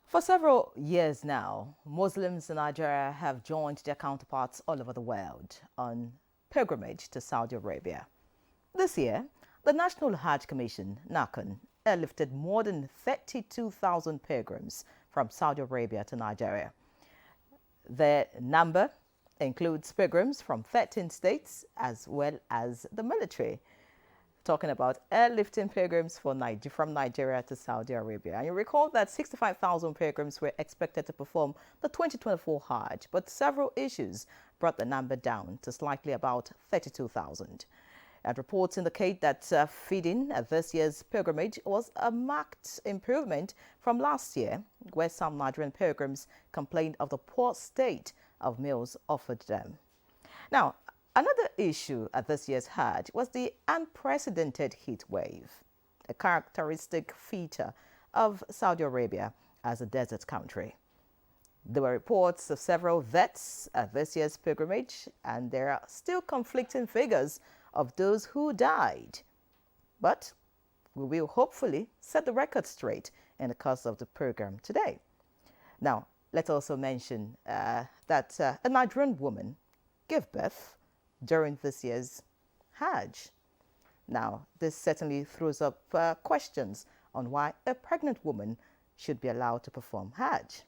For several years now, Muslims in Nigeria have joined their counterparts all over the world on pilgrimage to Saudi Arabia. This year, the National Hajj Commission, NACON, airlifted more than 32,000 pilgrims from Saudi Arabia to Nigeria. The number includes pilgrims from 13 states as well as the military. Talking about airlifting pilgrims from Nigeria to Saudi Arabia. And you recall that 65,000 pilgrims were expected to perform the 2024 Hajj, but several issues brought the number down to slightly about 32,000. And reports indicate that feeding at this year's pilgrimage was a marked improvement from last year, where some Nigerian pilgrims complained of the poor state of meals offered them. Now, another issue at this year's Hajj was the unprecedented heat wave, a characteristic feature of Saudi Arabia as a desert country. There were reports of several deaths at this year's pilgrimage, and there are still conflicting figures of those who died. But we will hopefully set the record straight in the course of the program today. Now, let's also mention that a Nigerian woman gave birth during this year's Hajj. Now, this certainly throws up questions on why a pregnant woman should be allowed to perform Hajj.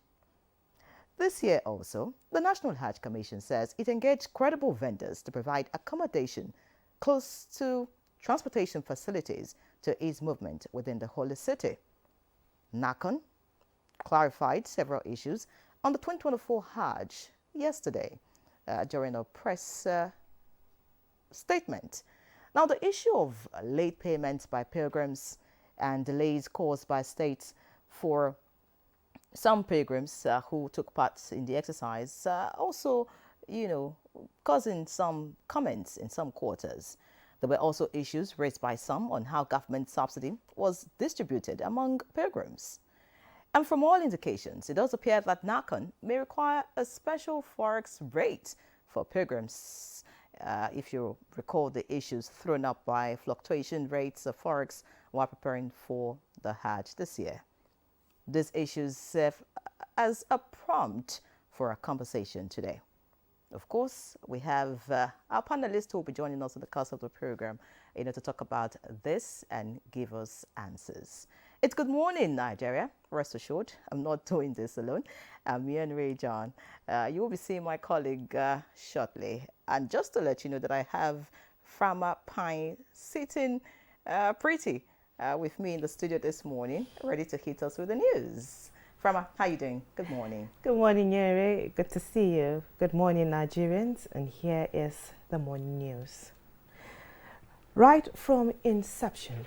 This year also, the National Hajj Commission says it engaged credible vendors to provide accommodation close to transportation facilities to ease movement within the holy city. NACON clarified several issues on the 2024 Hajj yesterday during a press statement. Now, the issue of late payments by pilgrims and delays caused by states for some pilgrims who took part in the exercise also, causing some comments in some quarters. There were also issues raised by some on how government subsidy was distributed among pilgrims. And from all indications, it does appear that NACON may require a special forex rate for pilgrims. If you recall the issues thrown up by fluctuation rates of forex while preparing for the Hajj this year. These issues serve as a prompt for a conversation today. Of course, we have our panelists who will be joining us in the course of the program to talk about this and give us answers. It's Good Morning, Nigeria. Rest assured, I'm not doing this alone. I'm Ian Ray John. You will be seeing my colleague shortly. And just to let you know that I have Frama Pine sitting pretty with me in the studio this morning, ready to hit us with the news. Frama, how are you doing? Good morning. Good morning, Yeri. Good to see you. Good morning, Nigerians. And here is the morning news. Right from inception,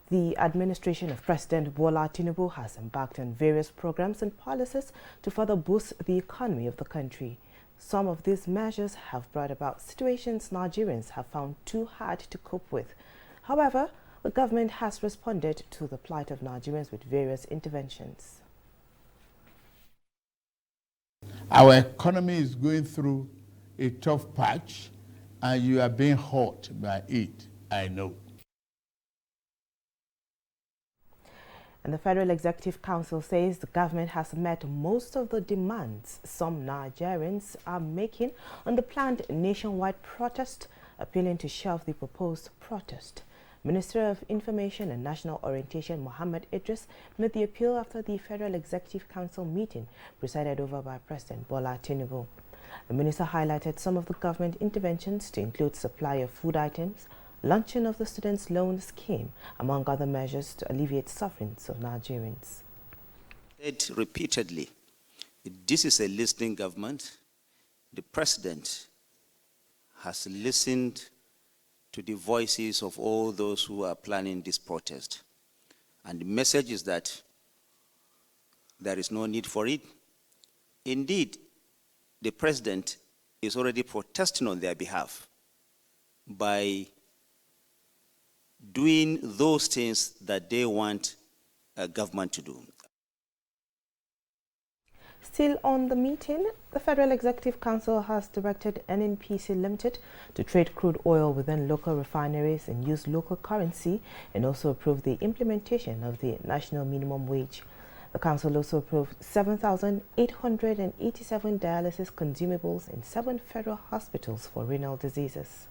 the administration of President Bola Tinubu has embarked on various programs and policies to further boost the economy of the country. Some of these measures have brought about situations Nigerians have found too hard to cope with. However, the government has responded to the plight of Nigerians with various interventions. Our economy is going through a tough patch, and you are being hurt by it, I know. And the Federal Executive Council says the government has met most of the demands some Nigerians are making on the planned nationwide protest, appealing to shelve the proposed protest. Minister of Information and National Orientation Mohammed Idris made the appeal after the Federal Executive Council meeting presided over by President Bola Tinubu. The minister highlighted some of the government interventions to include supply of food items, launching of the Students' Loan Scheme, among other measures to alleviate sufferings of Nigerians. Said repeatedly, this is a listening government. The president has listened to the voices of all those who are planning this protest. And the message is that there is no need for it. Indeed, the president is already protesting on their behalf by doing those things that they want a government to do. Still on the meeting, the Federal Executive Council has directed NNPC Limited to trade crude oil within local refineries and use local currency, and also approve the implementation of the national minimum wage. The council also approved 7,887 dialysis consumables in 7 federal hospitals for renal diseases.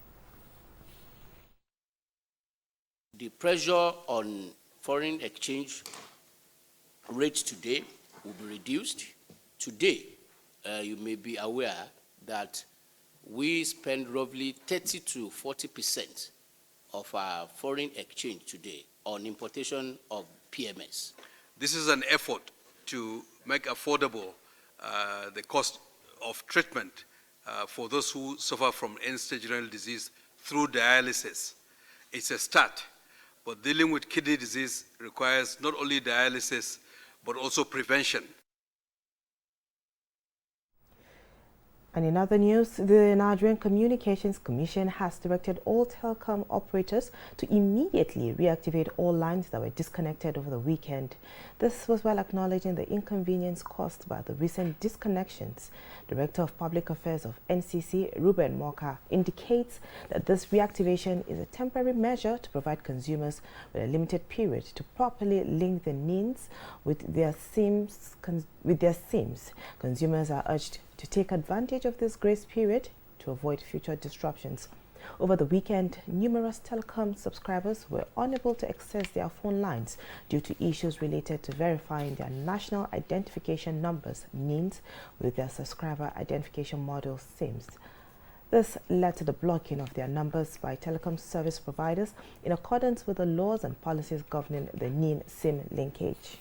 The pressure on foreign exchange rates today will be reduced. Today, you may be aware that we spend roughly 30 to 40% of our foreign exchange today on importation of PMS. This is an effort to make affordable the cost of treatment for those who suffer from end-stage renal disease through dialysis. It's a start, but dealing with kidney disease requires not only dialysis, but also prevention. And in other news, the Nigerian Communications Commission has directed all telecom operators to immediately reactivate all lines that were disconnected over the weekend. This was while acknowledging the inconvenience caused by the recent disconnections. Director of Public Affairs of NCC, Ruben Moka, indicates that this reactivation is a temporary measure to provide consumers with a limited period to properly link their needs with their SIMs. Consumers are urged to take advantage of this grace period to avoid future disruptions. Over the weekend, numerous telecom subscribers were unable to access their phone lines due to issues related to verifying their national identification numbers (NINs) with their subscriber identification model SIMs. This led to the blocking of their numbers by telecom service providers in accordance with the laws and policies governing the NIN-SIM linkage.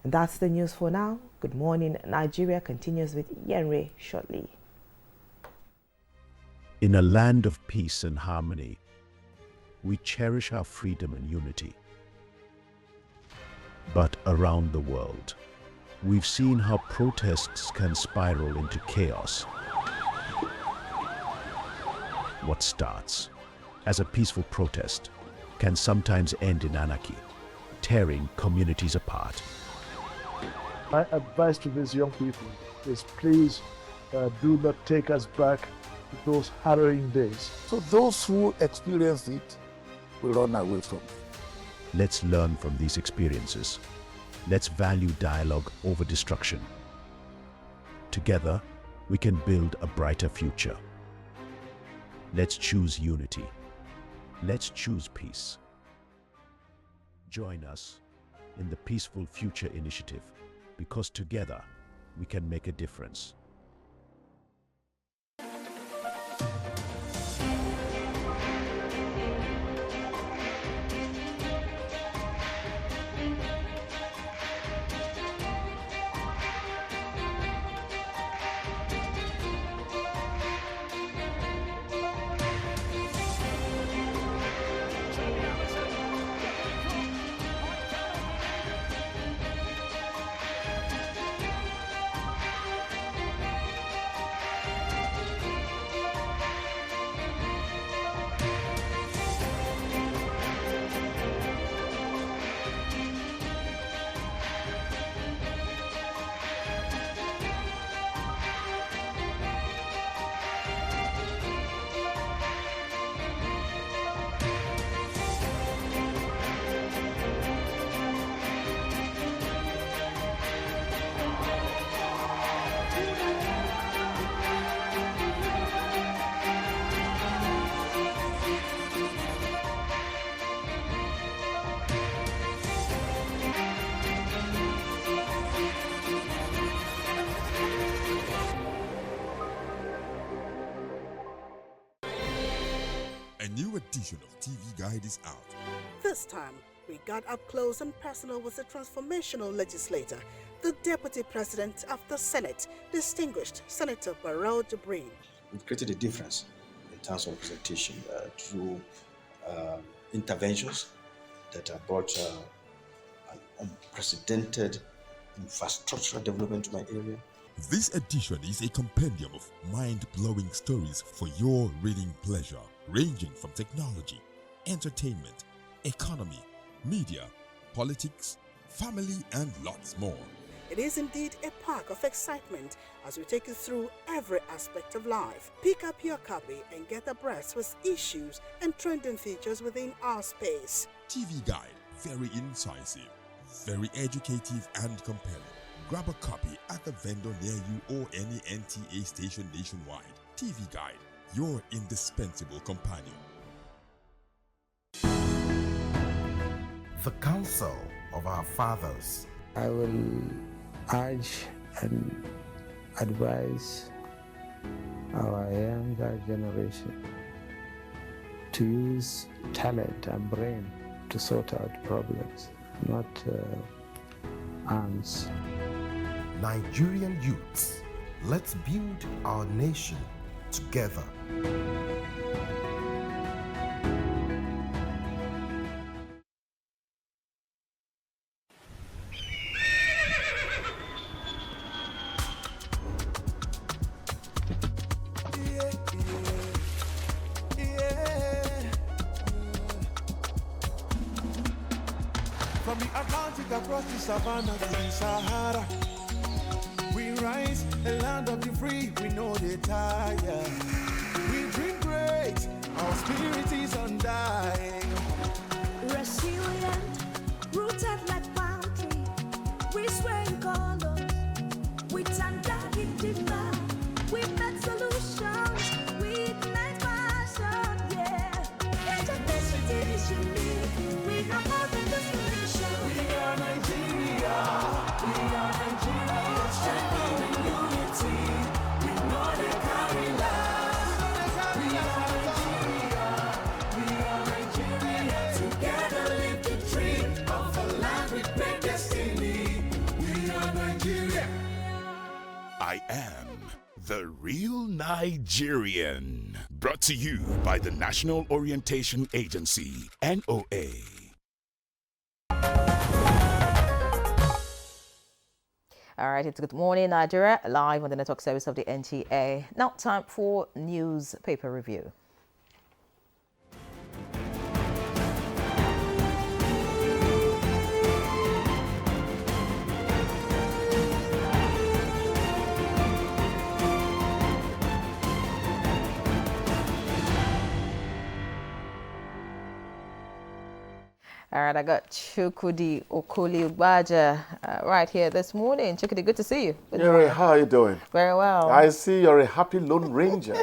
And that's the news for now. Good morning. Nigeria continues with Yenre shortly. In a land of peace and harmony, we cherish our freedom and unity. But around the world, we've seen how protests can spiral into chaos. What starts as a peaceful protest can sometimes end in anarchy, tearing communities apart. My advice to these young people is please do not take us back to those harrowing days. So those who experience it will run away from it. Let's learn from these experiences. Let's value dialogue over destruction. Together, we can build a brighter future. Let's choose unity. Let's choose peace. Join us in the Peaceful Future Initiative, because together we can make a difference. A new edition of TV Guide is out. This time, we got up close and personal with the transformational legislator, the Deputy President of the Senate, distinguished Senator Barrel Jibrin. We've created a difference in terms of representation through interventions that have brought an unprecedented infrastructural development to my area. This edition is a compendium of mind-blowing stories for your reading pleasure, ranging from technology, entertainment, economy, media, politics, family, and lots more. It is indeed a park of excitement as we take you through every aspect of life. Pick up your copy and get abreast with issues and trending features within our space. TV Guide, very incisive, very educative and compelling. Grab a copy at the vendor near you or any NTA station nationwide. TV Guide, your indispensable companion. The counsel of our fathers. I will urge and advise our younger generation to use talent and brain to sort out problems, not arms. Nigerian youths, let's build our nation together. From the Atlantic across the savannah to the Sahara, we rise, a land of the free, we know they tire. We dream great, our spirit is undying. Resilient, rooted like palm tree, we sway in colors, with undying demand. We make solutions, we ignite passion, yeah. Diversity is unique, we have more than the solution. We are Nigeria, we are Nigeria, strength in unity, we know they carry last. We are Nigeria, we are Nigeria, together live the dream of a land with great destiny. We are Nigeria. I am the real Nigerian. Brought to you by the National Orientation Agency, NOA. All right, it's Good Morning Nigeria, live on the network service of the NTA. Now time for newspaper review. All right, I got Chukudi Okoli Ugbaja right here this morning. Chukudi, good to see you. Yuri, how are you doing? Very well. I see you're a happy Lone Ranger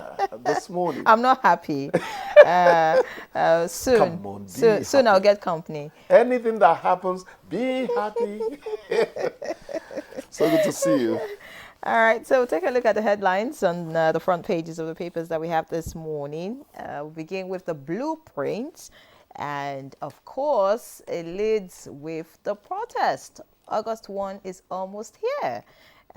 this morning. I'm not happy. Soon, Come on, soon I'll get company. Anything that happens, be happy. So good to see you. All right, so take a look at the headlines on the front pages of the papers that we have this morning. We'll begin with the blueprint. And of course, it leads with the protest. August 1 is almost here.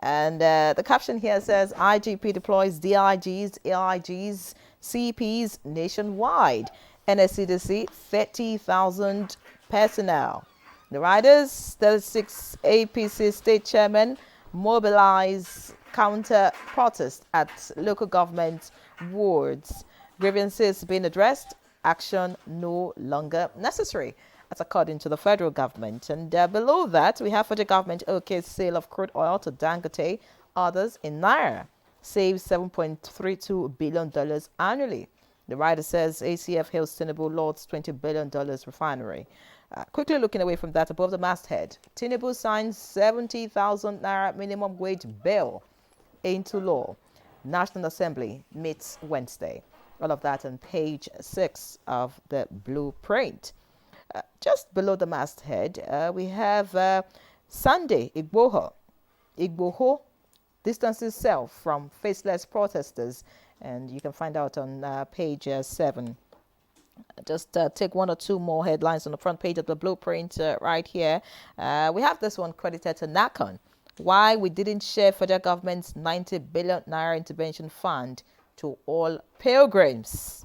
And the caption here says, IGP deploys DIGs, AIGs, CPs nationwide. NSCDC, 30,000 personnel. The riders, 36 APC state chairmen, mobilize counter protest at local government wards. Grievances being addressed. Action no longer necessary. That's according to the federal government. And below that, we have federal government okay sale of crude oil to Dangote, others in Naira. Saves $7.32 billion annually. The writer says ACF hails Tinubu Lord's $20 billion refinery. Quickly looking away from that, above the masthead, Tinubu signs 70,000 Naira minimum wage bill into law. National Assembly meets Wednesday. All of that on page 6 of the blueprint. Just below the masthead, we have Sunday Igboho. Igboho distances self from faceless protesters, and you can find out on page 7. Just take one or two more headlines on the front page of the blueprint right here. We have this one credited to NACON. Why we didn't share federal government's 90 billion Naira intervention fund to all pilgrims.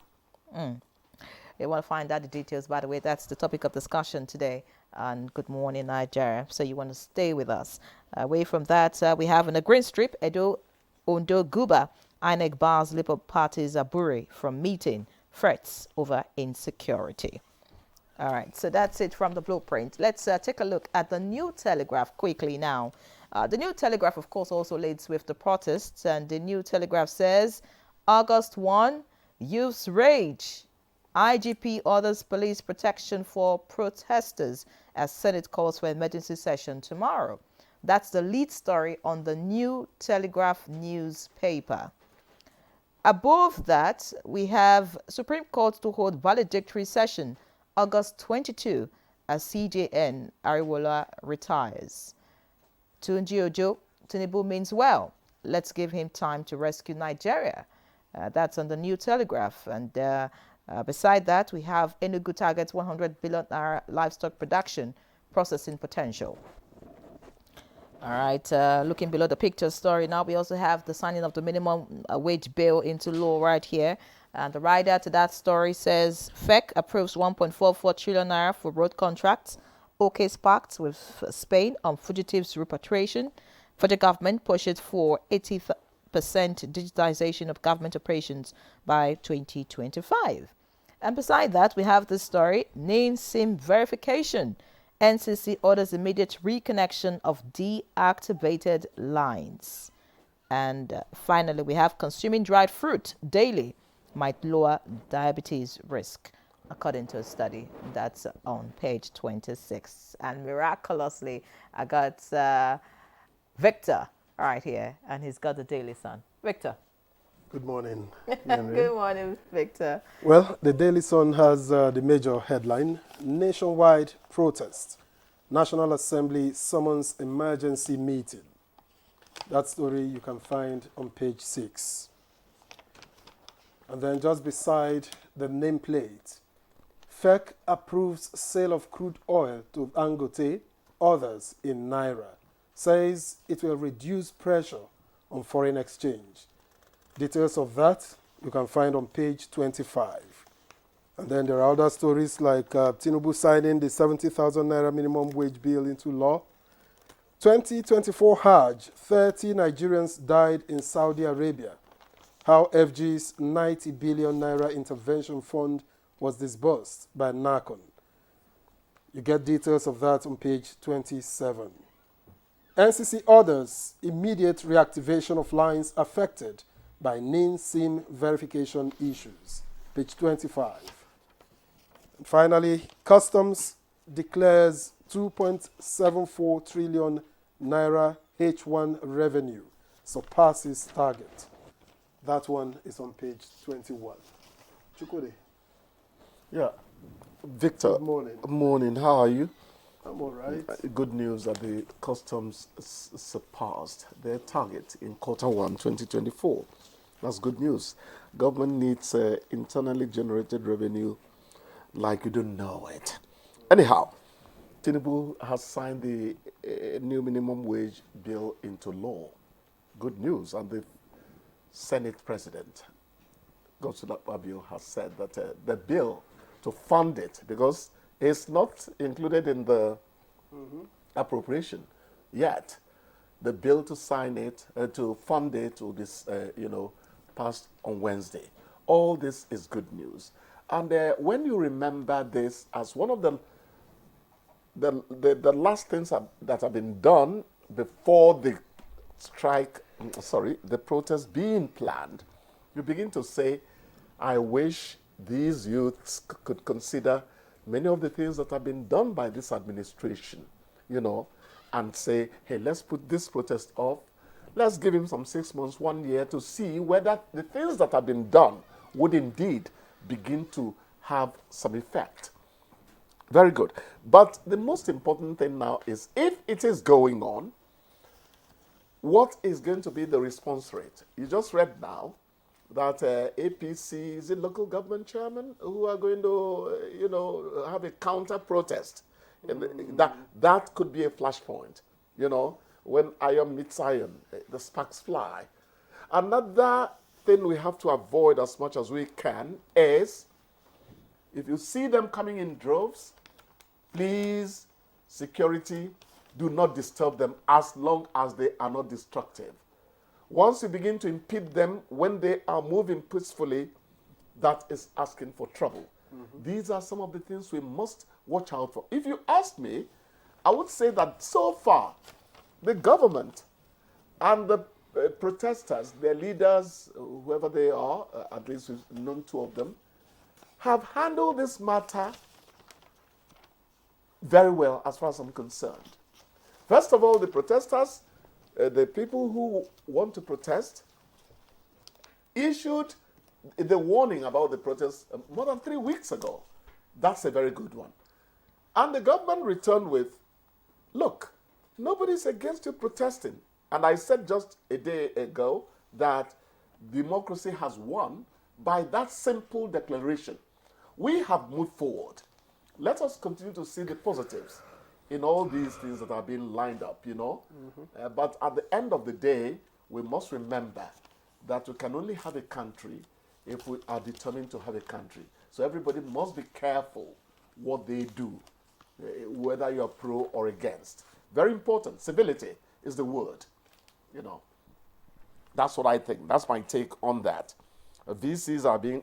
You want to find out the details, by the way. That's the topic of discussion today on Good Morning Nigeria. So you want to stay with us. Away from that, we have in the green strip, Edo, Ondo, Guba, INEC bars Labour Party's Aburi from meeting, threats over insecurity. All right, so that's it from the blueprint. Let's take a look at the New Telegraph quickly now. The New Telegraph, of course, also leads with the protests, and the New Telegraph says, August 1, youths rage. IGP orders police protection for protesters. as Senate calls for emergency session tomorrow. That's the lead story on the New Telegraph newspaper. Above that, we have Supreme Court to hold valedictory session August 22 as CJN Ariwola retires. Tunji Ojo, Tinubu means well. Let's give him time to rescue Nigeria. That's on the New Telegraph. And beside that, we have Enugu targets 100 billion naira livestock production processing potential. All right, looking below the picture story now, we also have the signing of the minimum wage bill into law right here. And the rider to that story says FEC approves 1.44 trillion naira for road contracts. OK sparked with Spain on fugitives repatriation. Federal government pushes for 80% digitization of government operations by 2025. And beside that, we have this story, name SIM verification. NCC orders immediate reconnection of deactivated lines. And finally, we have consuming dried fruit daily might lower diabetes risk, according to a study that's on page 26. And miraculously, I got Victor right here, and he's got the Daily Sun. Victor. Good morning. Good morning, Victor. Well, the Daily Sun has the major headline, nationwide protest. National Assembly summons emergency meeting. That story you can find on page 6. And then just beside the nameplate, FEC approves sale of crude oil to Dangote, others in Naira. Says it will reduce pressure on foreign exchange. Details of that you can find on page 25. And then there are other stories like Tinubu signing the 70,000 naira minimum wage bill into law. 2024 Hajj, 30 Nigerians died in Saudi Arabia. How FG's 90 billion naira intervention fund was disbursed by NACON. You get details of that on page 27. NCC orders immediate reactivation of lines affected by NIN SIM verification issues. Page 25. And finally, Customs declares 2.74 trillion naira H1 revenue, surpasses target. That one is on page 21. Chukwudi. Yeah. Victor. Good morning. Morning. How are you? I'm all right. Good news that the customs surpassed their target in Q1 2024. That's good news. Government needs internally generated revenue like you don't know it. Anyhow, Tinubu has signed the new minimum wage bill into law. Good news. And the Senate President, Godswill Akpabio, has said that the bill to fund it, because it's not included in the appropriation yet. The bill to sign it, to fund it, will be, passed on Wednesday. All this is good news. And when you remember this as one of the last things that have been done before the strike, the protest being planned, you begin to say, I wish these youths could consider many of the things that have been done by this administration, and say, hey, let's put this protest off. Let's give him some 6 months, 1 year to see whether the things that have been done would indeed begin to have some effect. Very good. But the most important thing now is, if it is going on, what is going to be the response rate? You just read now that APC, is it local government chairman, who are going to, have a counter protest. That could be a flashpoint, when iron meets iron, the sparks fly. Another thing we have to avoid as much as we can is, if you see them coming in droves, please, security, do not disturb them as long as they are not destructive. Once you begin to impede them when they are moving peacefully, that is asking for trouble. These are some of the things we must watch out for. If you ask me, I would say that so far, the government and the protesters, their leaders, whoever they are, at least we've known 2 of them, have handled this matter very well as far as I'm concerned. First of all, the protesters, the people who want to protest, issued the warning about the protest more than 3 weeks ago. That's a very good one. And the government returned with, look, nobody's against you protesting. And I said just a day ago that democracy has won by that simple declaration. We have moved forward. Let us continue to see the positives in all these things that are being lined up, you know. But at the end of the day, we must remember that we can only have a country if we are determined to have a country. So everybody must be careful what they do, whether you're pro or against. Very important. Civility is the word, you know. That's what I think. That's my take on that. VCs are being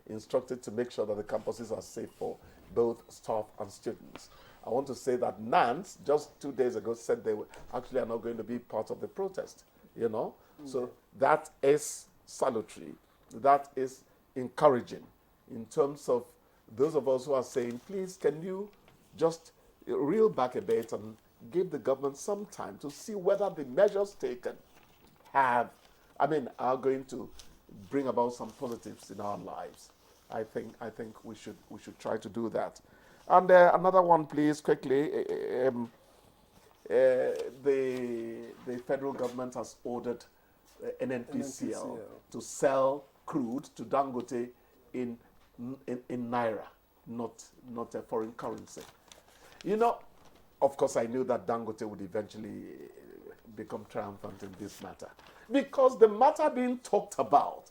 instructed to make sure that the campuses are safe for both staff and students. I want to say that NANS, just 2 days ago, said they were actually are not going to be part of the protest, you know. So that is salutary. That is encouraging in terms of those of us who are saying, please, can you just reel back a bit and give the government some time to see whether the measures taken are going to bring about some positives in our lives. I think we should try to do that. And another one, please, quickly. The federal government has ordered NNPCL to sell crude to Dangote in naira, not a foreign currency. You know, of course, I knew that Dangote would eventually become triumphant in this matter, because the matter being talked about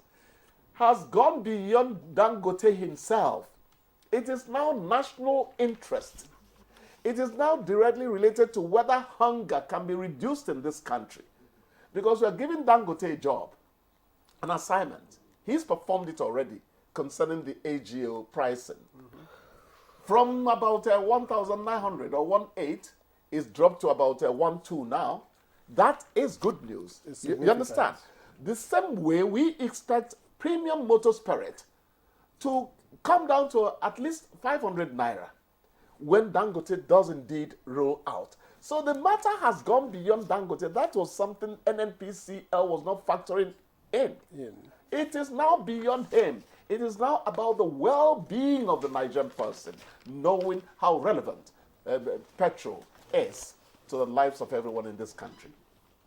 has gone beyond Dangote himself. It is now national interest. It is now directly related to whether hunger can be reduced in this country, because we are giving Dangote a job, an assignment. He's performed it already concerning the AGO pricing. From about 1,900 or 1,800, it's dropped to about 1,200 now. That is good news. You understand? The same way we expect premium motor spirit to come down to at least 500 naira when Dangote does indeed roll out. So the matter has gone beyond Dangote. That was something NNPCL was not factoring in. It is now beyond him. It is now about the well-being of the Nigerian person, knowing how relevant petrol is to the lives of everyone in this country.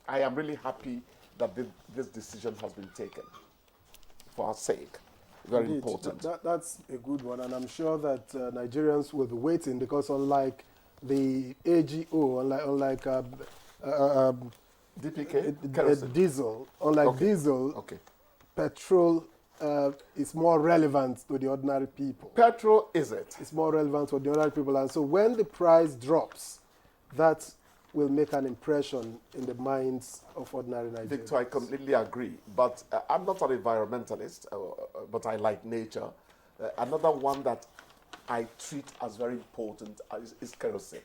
I am really happy that this decision has been taken for our sake. Very Indeed, important. That's a good one, and I'm sure that Nigerians will be waiting, because unlike the AGO, unlike DPK, diesel, unlike diesel, petrol is more relevant to the ordinary people. Petrol is it? It's more relevant to the ordinary people, and so when the price drops, that will make an impression in the minds of ordinary Nigerians. Victor, I completely agree. But I'm not an environmentalist, but I like nature. Another one that I treat as very important is kerosene.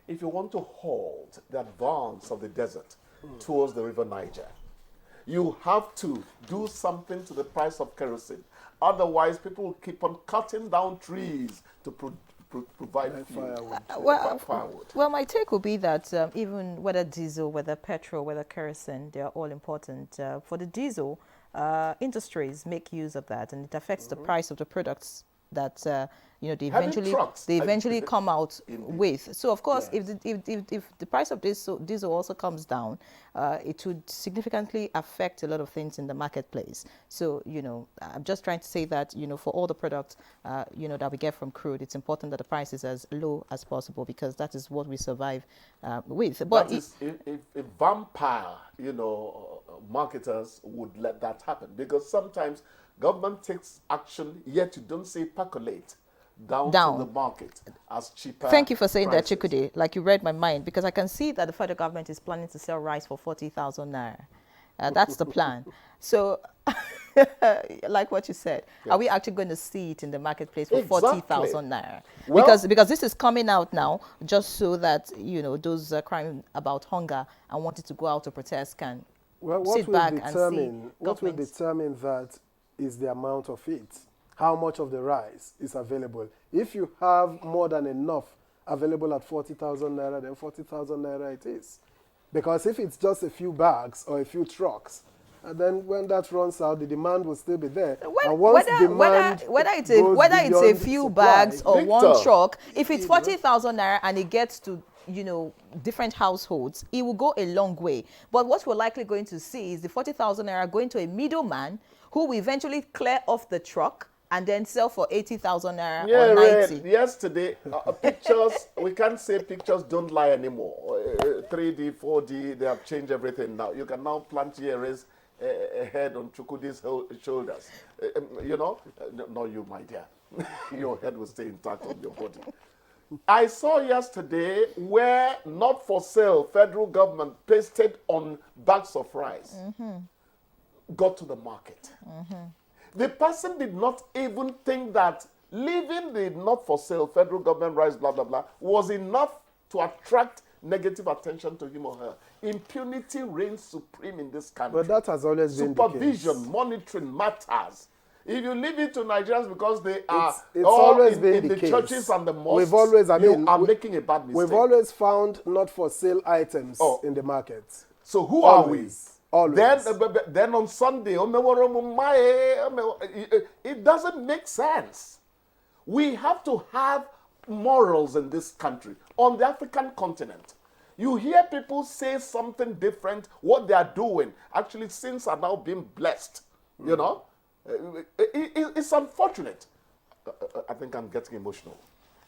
If you want to halt the advance of the desert towards the river Niger, you have to do something to the price of kerosene. Otherwise, people will keep on cutting down trees to provide firewood. Well, my take would be that even whether diesel, whether petrol, whether kerosene, they are all important. For the diesel, industries make use of that, and it affects the price of the products that they eventually come out with. So of course, if the price of diesel also comes down, it would significantly affect a lot of things in the marketplace. So I'm just trying to say that for all the products that we get from crude, it's important that the price is as low as possible, because that is what we survive with. But if vampire marketers would let that happen, because sometimes government takes action, yet you don't see percolate down to the market as cheaper. Thank you for saying prices. that, Chikude. Like, you read my mind, because I can see that the federal government is planning to sell rice for 40,000 naira. That's the plan. So, like what you said, are we actually going to see it in the marketplace for 40,000 naira? Well, because this is coming out now, just so that those crying about hunger and wanting to go out to protest can sit back and see. What will determine that is the amount of it, how much of the rice is available. If you have more than enough available at 40,000 naira, then 40,000 naira it is. Because if it's just a few bags or a few trucks, and then when that runs out, the demand will still be there. And once whether it's a few bags or one truck, if it's 40,000 naira and it gets to different households, it will go a long way. But what we're likely going to see is the 40,000 naira going to a middleman who will eventually clear off the truck and then sell for 80,000 naira or 90. Yesterday, pictures, we can't say pictures don't lie anymore. 3D, 4D, they have changed everything now. You can now plant earrings a head on Chukwudi's shoulders. Not you, my dear. Your head will stay intact on your body. I saw yesterday where not for sale federal government pasted on bags of rice got to the market. The person did not even think that leaving the not for sale federal government rice, blah, blah, blah, was enough to attract negative attention to him or her. Impunity reigns supreme in this country. But that has always been the case. Supervision, monitoring matters. If you leave it to Nigerians because they are it's all always in been the case. Churches and the mosques, We've always, you are making a bad mistake. We've always found not for sale items in the market. So who are we? Always. Then on Sunday, it doesn't make sense. We have to have morals in this country. On the African continent, you hear people say something different, what they are doing. Actually, sins are now being blessed. It's unfortunate. I think I'm getting emotional.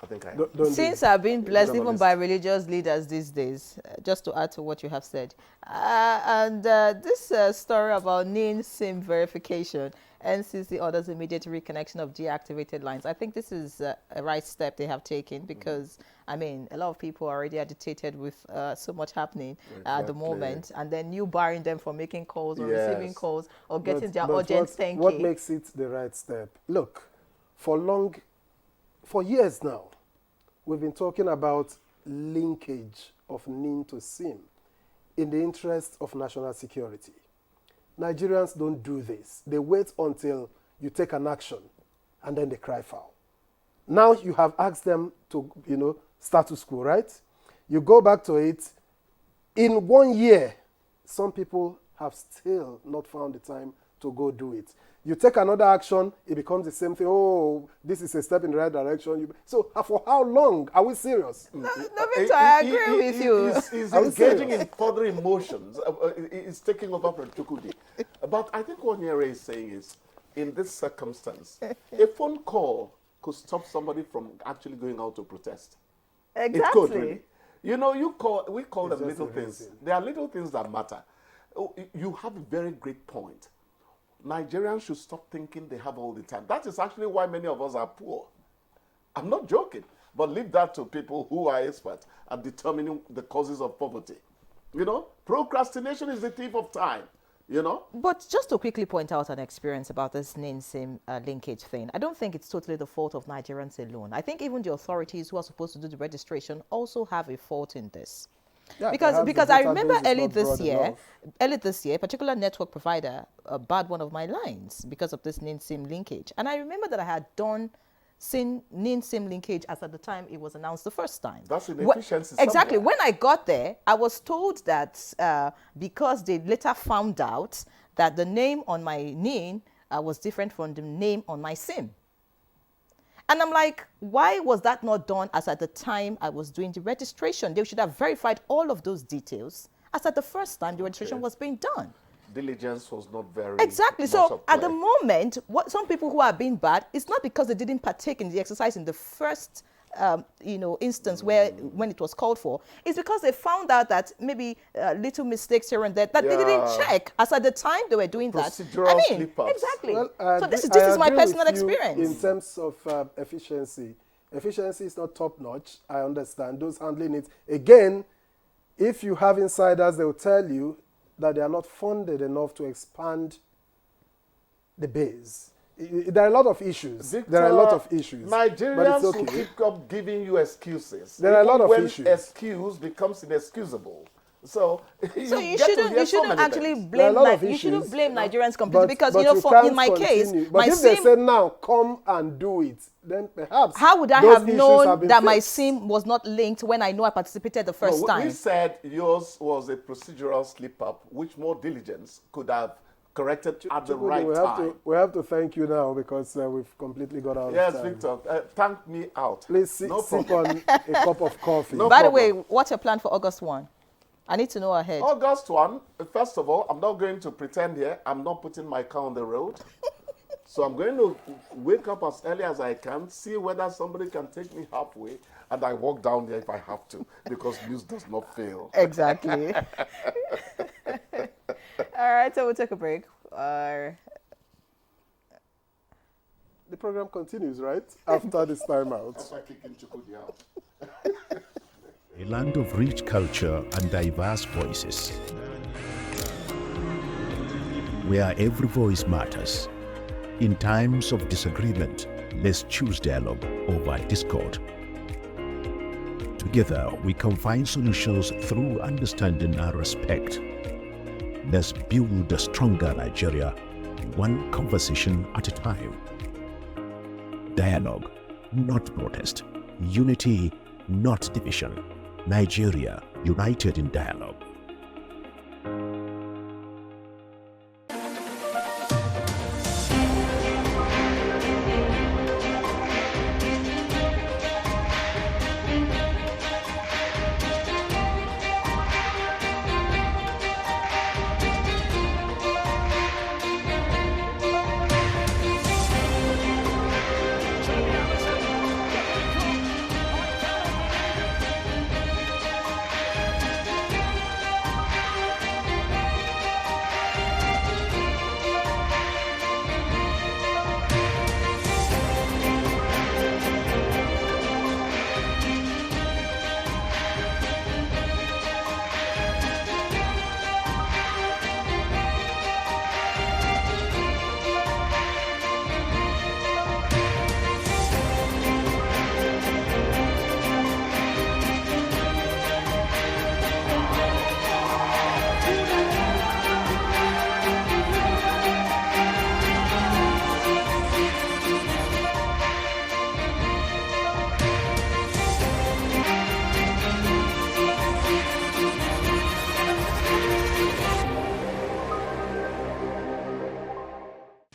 I think I am. Sins are being blessed even by religious leaders these days, just to add to what you have said. This story about NIN SIM verification, NCC orders immediate reconnection of deactivated lines. I think this is a right step they have taken because, a lot of people are already agitated with so much happening at the moment. And then you barring them from making calls or receiving calls or getting their urgent 10K. What makes it the right step? Look, for years now, we've been talking about linkage of NIN to SIM in the interest of national security. Nigerians don't do this. They wait until you take an action and then they cry foul. Now you have asked them to, start to school, right? You go back to it. In 1 year, some people have still not found the time to go do it. You take another action, it becomes the same thing. Oh, this is a step in the right direction. So for how long? Are we serious? I agree with you. He's engaging in further emotions. He's taking over from Chukwudi. But I think what Nyere is saying is, in this circumstance, a phone call could stop somebody from actually going out to protest. Exactly. It could, really. We call them little things. There are little things that matter. You have a very great point. Nigerians should stop thinking they have all the time. That is actually why many of us are poor. I'm not joking, but leave that to people who are experts at determining the causes of poverty. Procrastination is the thief of time. But just to quickly point out an experience about this NIN-SIM linkage thing, I don't think it's totally the fault of Nigerians alone. I think even the authorities who are supposed to do the registration also have a fault in this. Yeah, because I remember early this year, a particular network provider barred one of my lines because of this NIN-SIM linkage. And I remember that I had done NIN-SIM linkage as at the time it was announced the first time. That's inefficiency. Exactly. When I got there, I was told that because they later found out that the name on my NIN was different from the name on my SIM. And I'm like, why was that not done as at the time I was doing the registration? They should have verified all of those details as at the first time the registration was being done. Diligence was not very exactly. So at the moment, what some people who are being bad, it's not because they didn't partake in the exercise in the first instance when it was called for. It's because they found out that maybe little mistakes here and there that they didn't check as at the time they were doing that. Exactly. Well, so this is my personal experience. In terms of efficiency is not top notch. I understand those handling it. Again, if you have insiders, they will tell you that they are not funded enough to expand the base. There are a lot of issues. Victor, Nigerians will keep up giving you excuses. There are a lot of when issues. Excuse becomes inexcusable. So So you get to shouldn't hear you so shouldn't many actually things. There are a blame lot of you shouldn't issues, blame Nigerians completely because but you know can't in my case continue. my But if they SIM, say now come and do it, then perhaps how would I those have issues known been that my fixed. SIM was not linked when I know I participated the No, first we time? said yours was a procedural slip-up, which more diligence could have corrected at the Chukwudi, right time. we have to thank you now because we've completely got out Yes, of time. Victor, thank me out. Please sip on a cup of coffee. No By the problem. way, what's your plan for August 1? I need to know ahead. August 1, first of all, I'm not going to pretend here. I'm not putting my car on the road. So I'm going to wake up as early as I can, see whether somebody can take me halfway, and I walk down there if I have to, because news does not fail. Exactly. All right, so we'll take a break. The program continues, right? After this time out. After kicking Chukwudi out. A land of rich culture and diverse voices, where every voice matters. In times of disagreement, let's choose dialogue over discord. Together, we can find solutions through understanding and respect. Let's build a stronger Nigeria, one conversation at a time. Dialogue, not protest. Unity, not division. Nigeria, united in dialogue.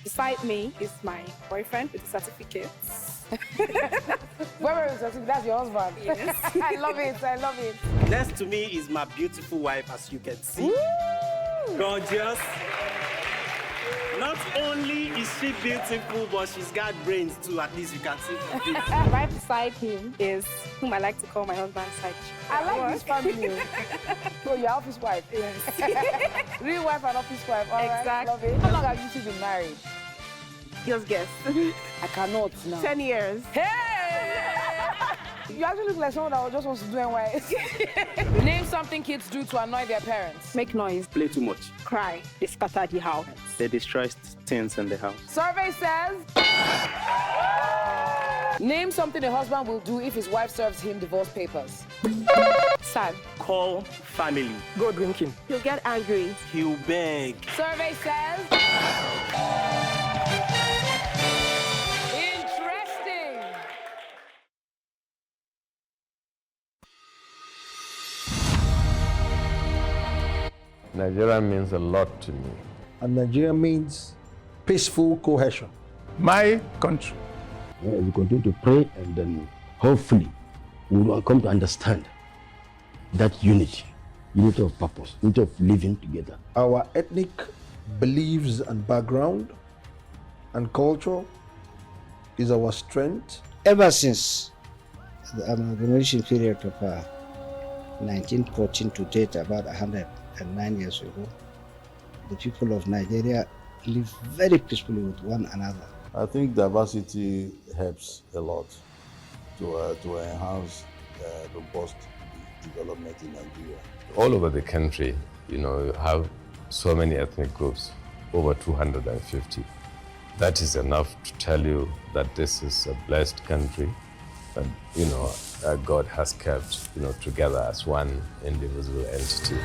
Beside me is my boyfriend with the certificates. That's your husband. Yes. I love it. I love it. Next to me is my beautiful wife, as you can see. Gorgeous. Not only is she beautiful, but she's got brains too, at least you can see from this. Right beside him is whom I like to call my husband's side chick. I like this family. So your office wife. Yes. Real wife and office wife. All right. Exactly. Love it. How long have you two been married? Just guess. I cannot now. 10 years. Hey! You actually look like someone that just wants to do NYS. Name something kids do to annoy their parents. Make noise. Play too much. Cry. They scatter the house. They destroy things in the house. Survey says... Name something a husband will do if his wife serves him divorce papers. Sad. Call family. Go drinking. He'll get angry. He'll beg. Survey says... Interesting. Nigeria means a lot to me. And Nigeria means peaceful cohesion. My country. We continue to pray, and then hopefully we will come to understand that unity of purpose, unity of living together. Our ethnic beliefs and background and culture is our strength. Ever since the amalgamation period of 1914 to date, about 109 years ago, the people of Nigeria live very peacefully with one another. I think diversity helps a lot to enhance robust development in Nigeria. All over the country, you have so many ethnic groups, over 250. That is enough to tell you that this is a blessed country that, God has kept, together as one indivisible entity.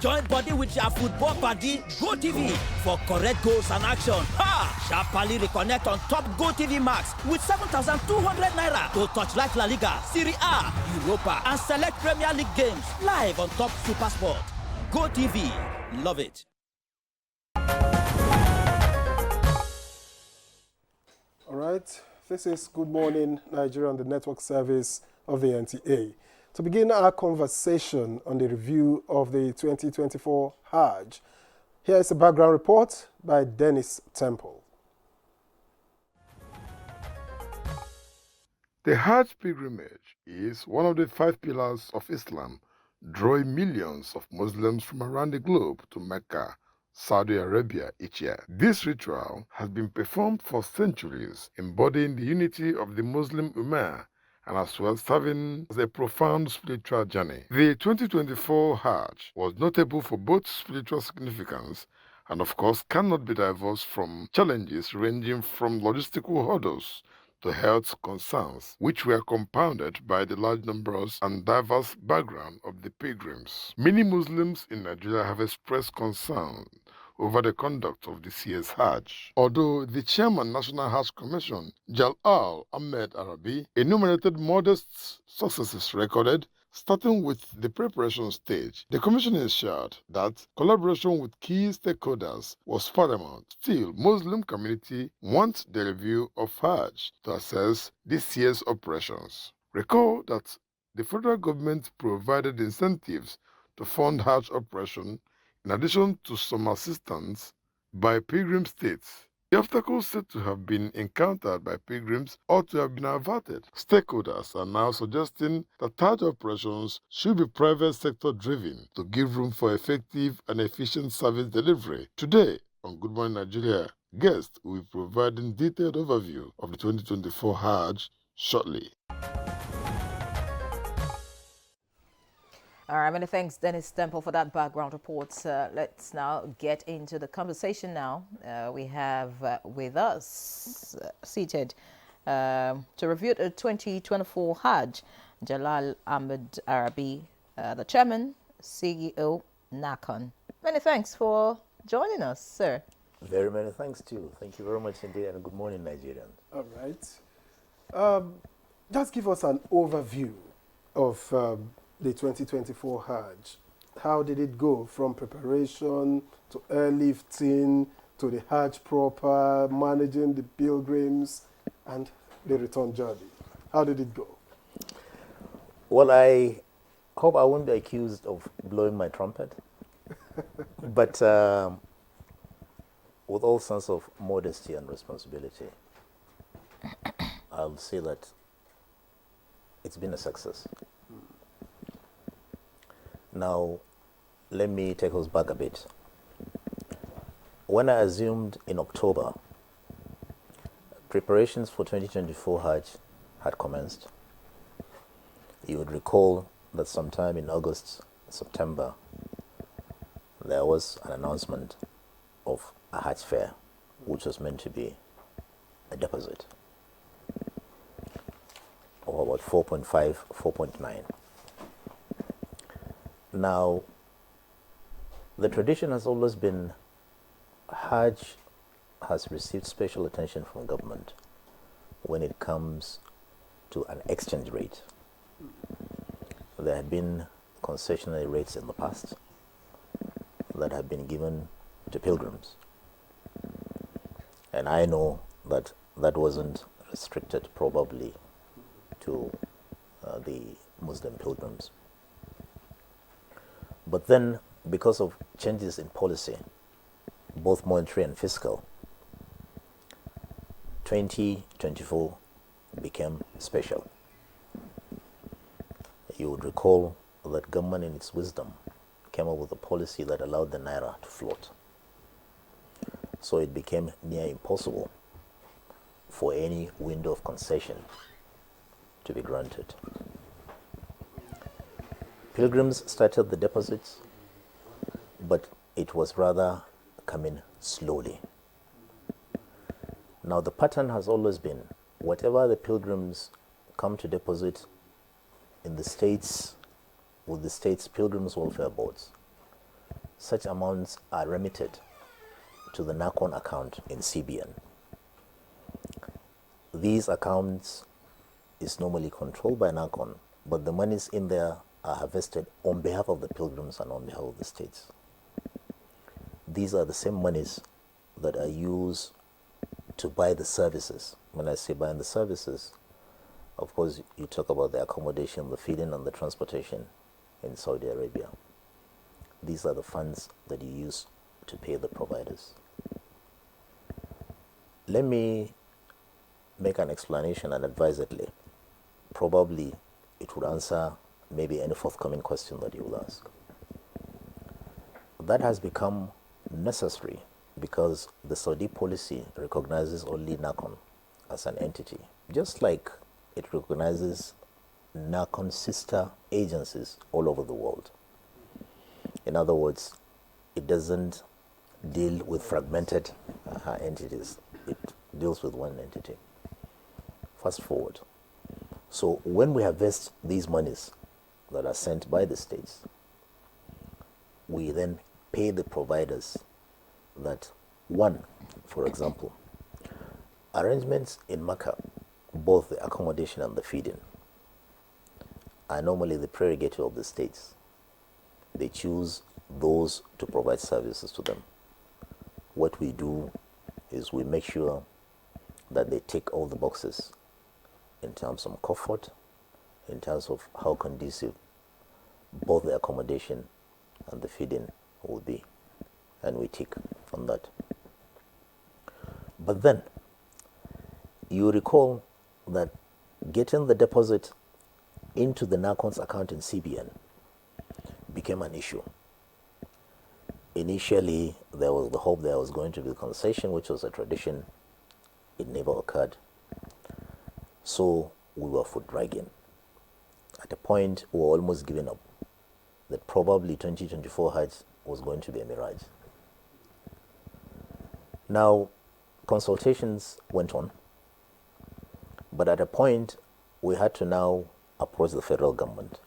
Join body with your football buddy, GoTV, for correct goals and action. Ha! Sharply reconnect on top GoTV Max with 7,200 naira to touchlight La Liga, Serie A, Europa, and select Premier League games live on top Supersport. GoTV, love it. All right, this is Good Morning Nigeria on the network service of the NTA. To begin our conversation on the review of the 2024 Hajj, here is a background report by Dennis Temple. The Hajj pilgrimage is one of the 5 pillars of Islam, drawing millions of Muslims from around the globe to Mecca, Saudi Arabia each year. This ritual has been performed for centuries, embodying the unity of the Muslim Ummah and as well serving as a profound spiritual journey. The 2024 Hajj was notable for both spiritual significance and of course cannot be divorced from challenges ranging from logistical hurdles to health concerns, which were compounded by the large numbers and diverse background of the pilgrims. Many Muslims in Nigeria have expressed concern over the conduct of this year's Hajj. Although the chairman National Hajj Commission, Jalal Ahmed Arabi, enumerated modest successes recorded, starting with the preparation stage, the commission ensured that collaboration with key stakeholders was paramount. Still, Muslim community wants the review of Hajj to assess this year's operations. Recall that the federal government provided incentives to fund Hajj operation in addition to some assistance by pilgrim states. The obstacles said to have been encountered by pilgrims ought to have been averted. Stakeholders are now suggesting that Hajj operations should be private sector driven to give room for effective and efficient service delivery. Today, on Good Morning Nigeria, guests will be providing detailed overview of the 2024 Hajj shortly. All right, many thanks, Dennis Temple, for that background report. Let's now get into the conversation now. We have with us, seated to review the 2024 Hajj, Jalal Ahmed Arabi, the chairman, CEO, NACON. Many thanks for joining us, sir. Very many thanks to you. Thank you very much indeed, and good morning, Nigerians. All right. Just give us an overview of the 2024 Hajj. How did it go from preparation to airlifting to the Hajj proper, managing the pilgrims and the return journey? How did it go? Well, I hope I won't be accused of blowing my trumpet, but with all sense of modesty and responsibility, I'll say that it's been a success. Now, let me take us back a bit. When I assumed in October, preparations for 2024 Hajj had commenced. You would recall that sometime in August, September, there was an announcement of a Hajj fair, which was meant to be a deposit of about 4.5, 4.9. Now, the tradition has always been Hajj has received special attention from government when it comes to an exchange rate. There have been concessionary rates in the past that have been given to pilgrims. And I know that that wasn't restricted probably to the Muslim pilgrims. But then, because of changes in policy, both monetary and fiscal, 2024 became special. You would recall that government in its wisdom came up with a policy that allowed the naira to float. So it became near impossible for any window of concession to be granted. Pilgrims started the deposits, but it was rather coming slowly. Now the pattern has always been, whatever the pilgrims come to deposit in the states, with the state's pilgrims welfare boards, such amounts are remitted to the NACON account in CBN. These accounts is normally controlled by NACON, but the monies in there are harvested on behalf of the pilgrims and on behalf of the states. These are the same monies that are used to buy the services. When I say buying the services, of course, you talk about the accommodation, the feeding, and the transportation in Saudi Arabia. These are the funds that you use to pay the providers. Let me make an explanation, and advisedly, probably it would answer maybe any forthcoming question that you will ask. That has become necessary because the Saudi policy recognizes only NACON as an entity, just like it recognizes NACON sister agencies all over the world. In other words, it doesn't deal with fragmented entities. It deals with one entity. Fast forward. So when we harvest these monies that are sent by the states, we then pay the providers that, one, for example, arrangements in Makkah, both the accommodation and the feeding, are normally the prerogative of the states. They choose those to provide services to them. What we do is we make sure that they tick all the boxes in terms of comfort, in terms of how conducive both the accommodation and the feeding will be, and we tick on that. But then, you recall that getting the deposit into the NACON's account in CBN became an issue. Initially, there was the hope there was going to be a concession, which was a tradition. It never occurred. So we were foot dragging. At a point, we were almost giving up that probably 2024 Hajj was going to be a mirage. Now, consultations went on, but at a point, we had to now approach the federal government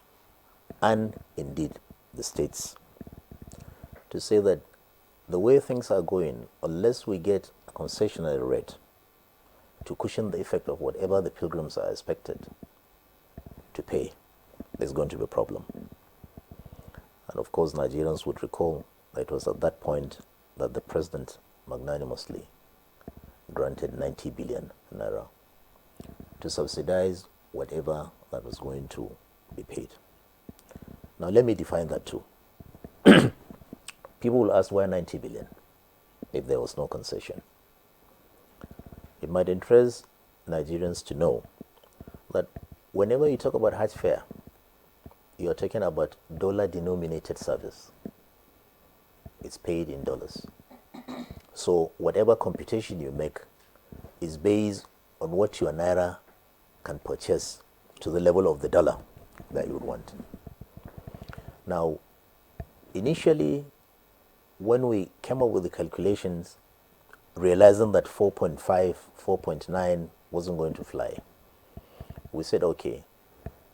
and indeed the states to say that the way things are going, unless we get a concessionary rate to cushion the effect of whatever the pilgrims are expected to pay, there's going to be a problem. And of course, Nigerians would recall that it was at that point that the president magnanimously granted 90 billion naira to subsidize whatever that was going to be paid. Now let me define that too. People will ask, why 90 billion if there was no concession? It might interest Nigerians to know that whenever you talk about Hajj fare, you are talking about dollar-denominated service. It's paid in dollars. So whatever computation you make is based on what your naira can purchase to the level of the dollar that you would want. Now, initially, when we came up with the calculations, realizing that 4.5, 4.9 wasn't going to fly, we said, okay,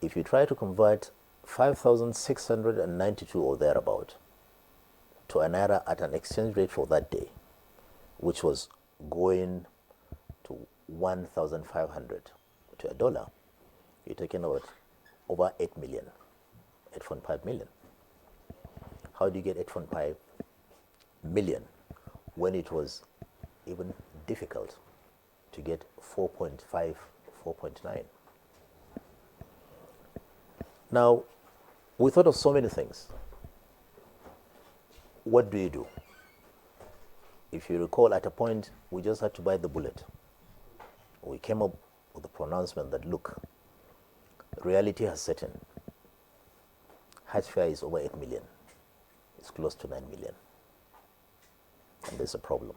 if you try to convert 5,692 or thereabout to a naira at an exchange rate for that day, which was going to 1,500 to a dollar, you're talking about over 8 million, 8.5 million. How do you get 8.5 million when it was even difficult to get 4.5, 4.9? Now, we thought of so many things. What do you do? If you recall, at a point, we just had to bite the bullet. We came up with the pronouncement that, look, reality has set in. Hajj fare is over 8 million. It's close to 9 million. And there's a problem.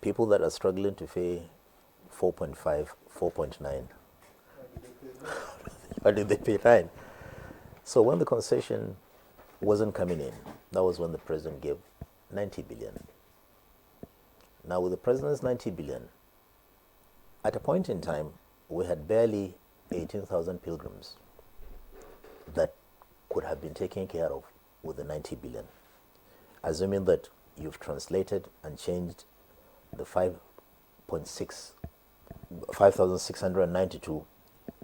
people that are struggling to pay 4.5, 4.9, how did they pay 9? So when the concession wasn't coming in, that was when the president gave 90 billion. Now with the president's 90 billion, at a point in time, we had barely 18,000 pilgrims that could have been taken care of with the 90 billion. Assuming that you've translated and changed the 5,692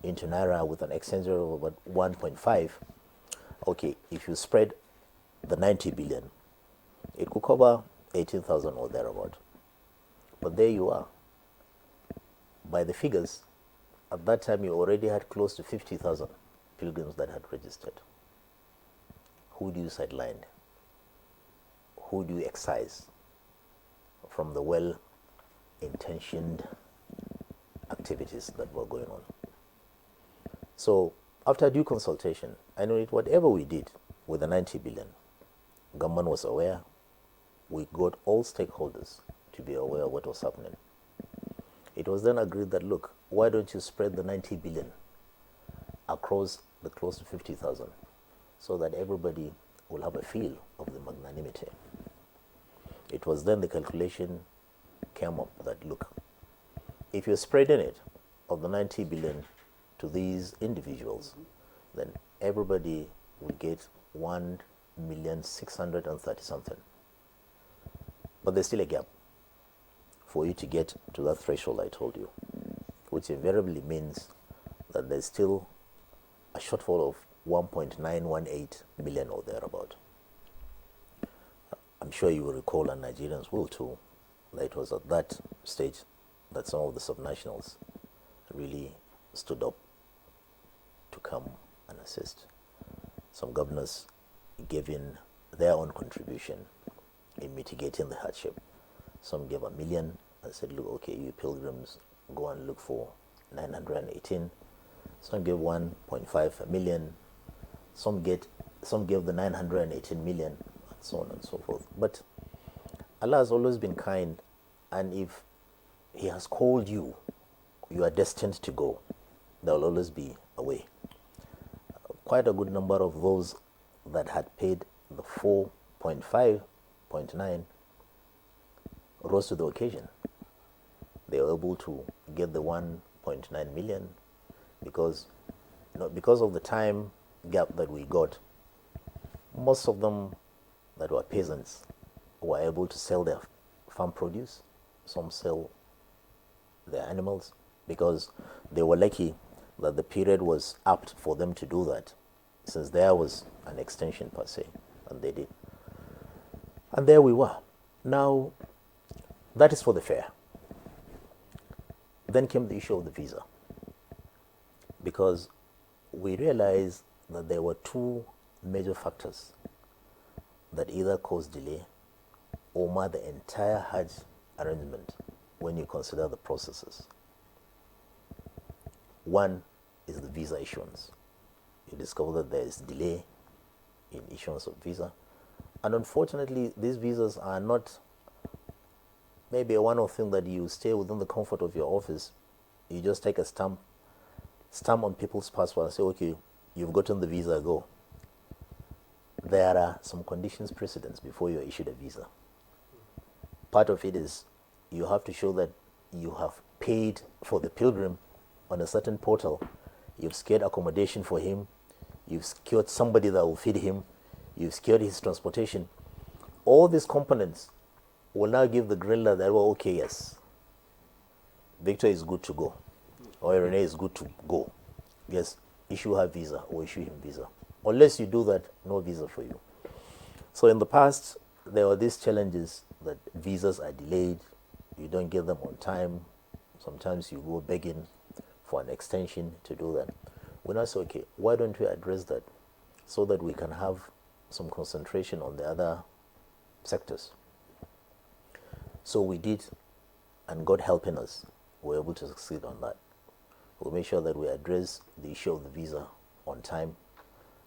into Naira with an exchange rate of about 1.5, okay, if you spread the 90 billion, it could cover 18,000 or thereabout. But there you are. By the figures, at that time you already had close to 50,000 pilgrims that had registered. Who do you sideline? Who do you excise from the well-intentioned activities that were going on? So after due consultation, I know that whatever we did with the 90 billion, government was aware. We got all stakeholders to be aware of what was happening. It was then agreed that, look, why don't you spread the 90 billion across the close to 50,000 so that everybody will have a feel of the magnanimity. It was then the calculation came up that, look, if you're spreading it of the 90 billion to these individuals, then everybody will get 1,630,000 something. But there's still a gap for you to get to that threshold I told you, which invariably means that there's still a shortfall of 1.918 million or thereabout. I'm sure you will recall, and Nigerians will too, that it was at that stage that some of the subnationals really stood up to come and assist. Some governors gave in their own contribution in mitigating the hardship. Some gave $1 million and said, look, okay, you pilgrims, go and look for 918. Some gave 1.5 million. Some gave the 918 million, and so on and so forth. But Allah has always been kind, and if He has called you, you are destined to go. There will always be a way. Quite a good number of those that had paid the 4.5, 0.9 rose to the occasion. They were able to get the 1.9 million because of the time gap that we got. Most of them that were peasants were able to sell their farm produce. Some sell their animals because they were lucky that the period was apt for them to do that, since there was an extension per se, and they did. And there we were. Now, that is for the fair. Then came the issue of the visa, because we realized that there were two major factors that either caused delay or mar the entire Hajj arrangement when you consider the processes. One is the visa issuance. You discover that there is delay in issuance of visa. And unfortunately, these visas are not maybe a one-off thing that you stay within the comfort of your office. You just take a stamp on people's passport and say, okay, you've gotten the visa, go. There are some conditions precedents before you're issued a visa. Part of it is you have to show that you have paid for the pilgrim on a certain portal. You've secured accommodation for him. You've secured somebody that will feed him. You've secured his transportation. All these components will now give the green light that, well, okay, yes, Victor is good to go, or Renee is good to go. Yes, issue her visa or issue him visa. Unless you do that, no visa for you. So in the past, there were these challenges that visas are delayed, you don't get them on time. Sometimes you go begging for an extension to do that. We now say, okay, why don't we address that so that we can have some concentration on the other sectors? So we did, and God helping us, we were able to succeed on that. We'll make sure that we address the issue of the visa on time,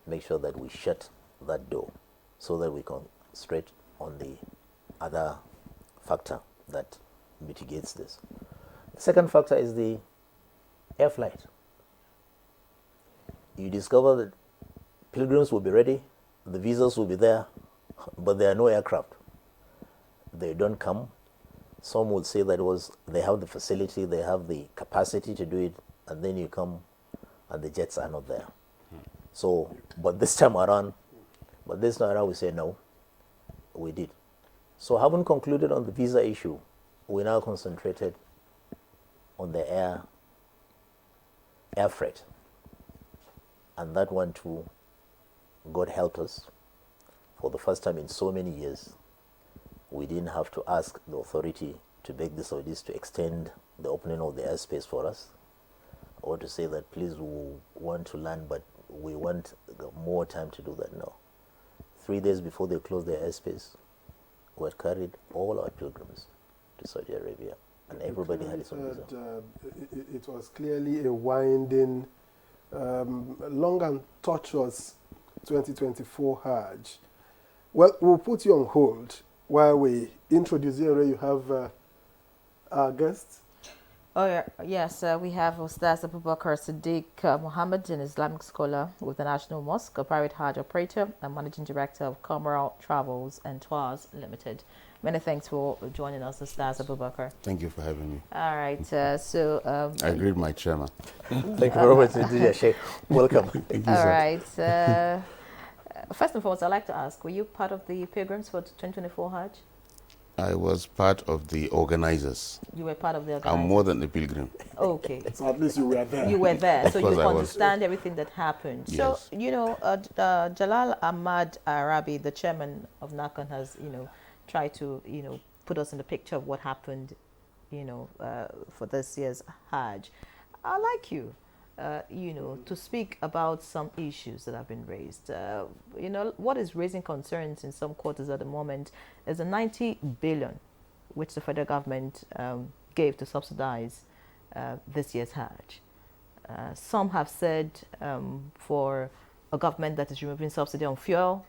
make sure that we shut that door so that we concentrate on the other factor that mitigates this. The second factor is the air flight. You discover that pilgrims will be ready, the visas will be there, but there are no aircraft. They don't come. Some would say that they have the facility, they have the capacity to do it, and then you come and the jets are not there. So, but this time around we say no, we did. So having concluded on the visa issue, we now concentrated on the air freight. And that one too, God help us, for the first time in so many years, we didn't have to ask the authority to beg the Saudis to extend the opening of the airspace for us, or to say that please we want to land but we want more time to do that. No. 3 days before they closed their airspace, we had carried all our pilgrims to Saudi Arabia, and everybody had his own visa. It was clearly a winding, long and tortuous 2024 Hajj. Well, we'll put you on hold while we introduce you. You have our guests. Oh, yeah. Yes, we have Ustaz Abubakar Siddiq Muhammad, an Islamic scholar with the National Mosque, a private Hajj operator, and managing director of Comral Travels and Tours Limited. Many thanks for joining us, Ustaz Abubakar. Thank you for having me. All right, I agree with my chairman. Thank you very much indeed, Sheikh. Welcome. Thank you, all right. First and foremost, I'd like to ask, were you part of the pilgrims for 2024 Hajj? I was part of the organizers. You were part of the organizers? I'm more than a pilgrim. Okay. So at least you were there. You were there, so you I understand everything that happened. Yes. So, Jalal Ahmad Arabi, the chairman of NACON, has, tried to, put us in the picture of what happened, for this year's Hajj. I'd like you, to speak about some issues that have been raised. What is raising concerns in some quarters at the moment is the 90 billion which the federal government gave to subsidize this year's Hajj. Some have said for a government that is removing subsidy on fuel,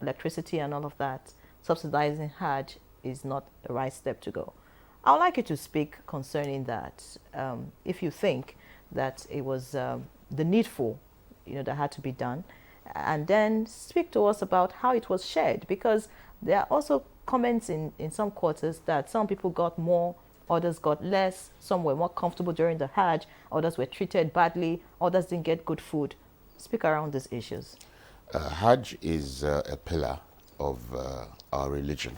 electricity and all of that, subsidizing Hajj is not the right step to go. I would like you to speak concerning that, if you think that it was the needful, that had to be done, and then speak to us about how it was shared, because there are also comments in some quarters that some people got more, others got less, some were more comfortable during the Hajj, others were treated badly, others didn't get good food. Speak around these issues. Hajj is a pillar of our religion.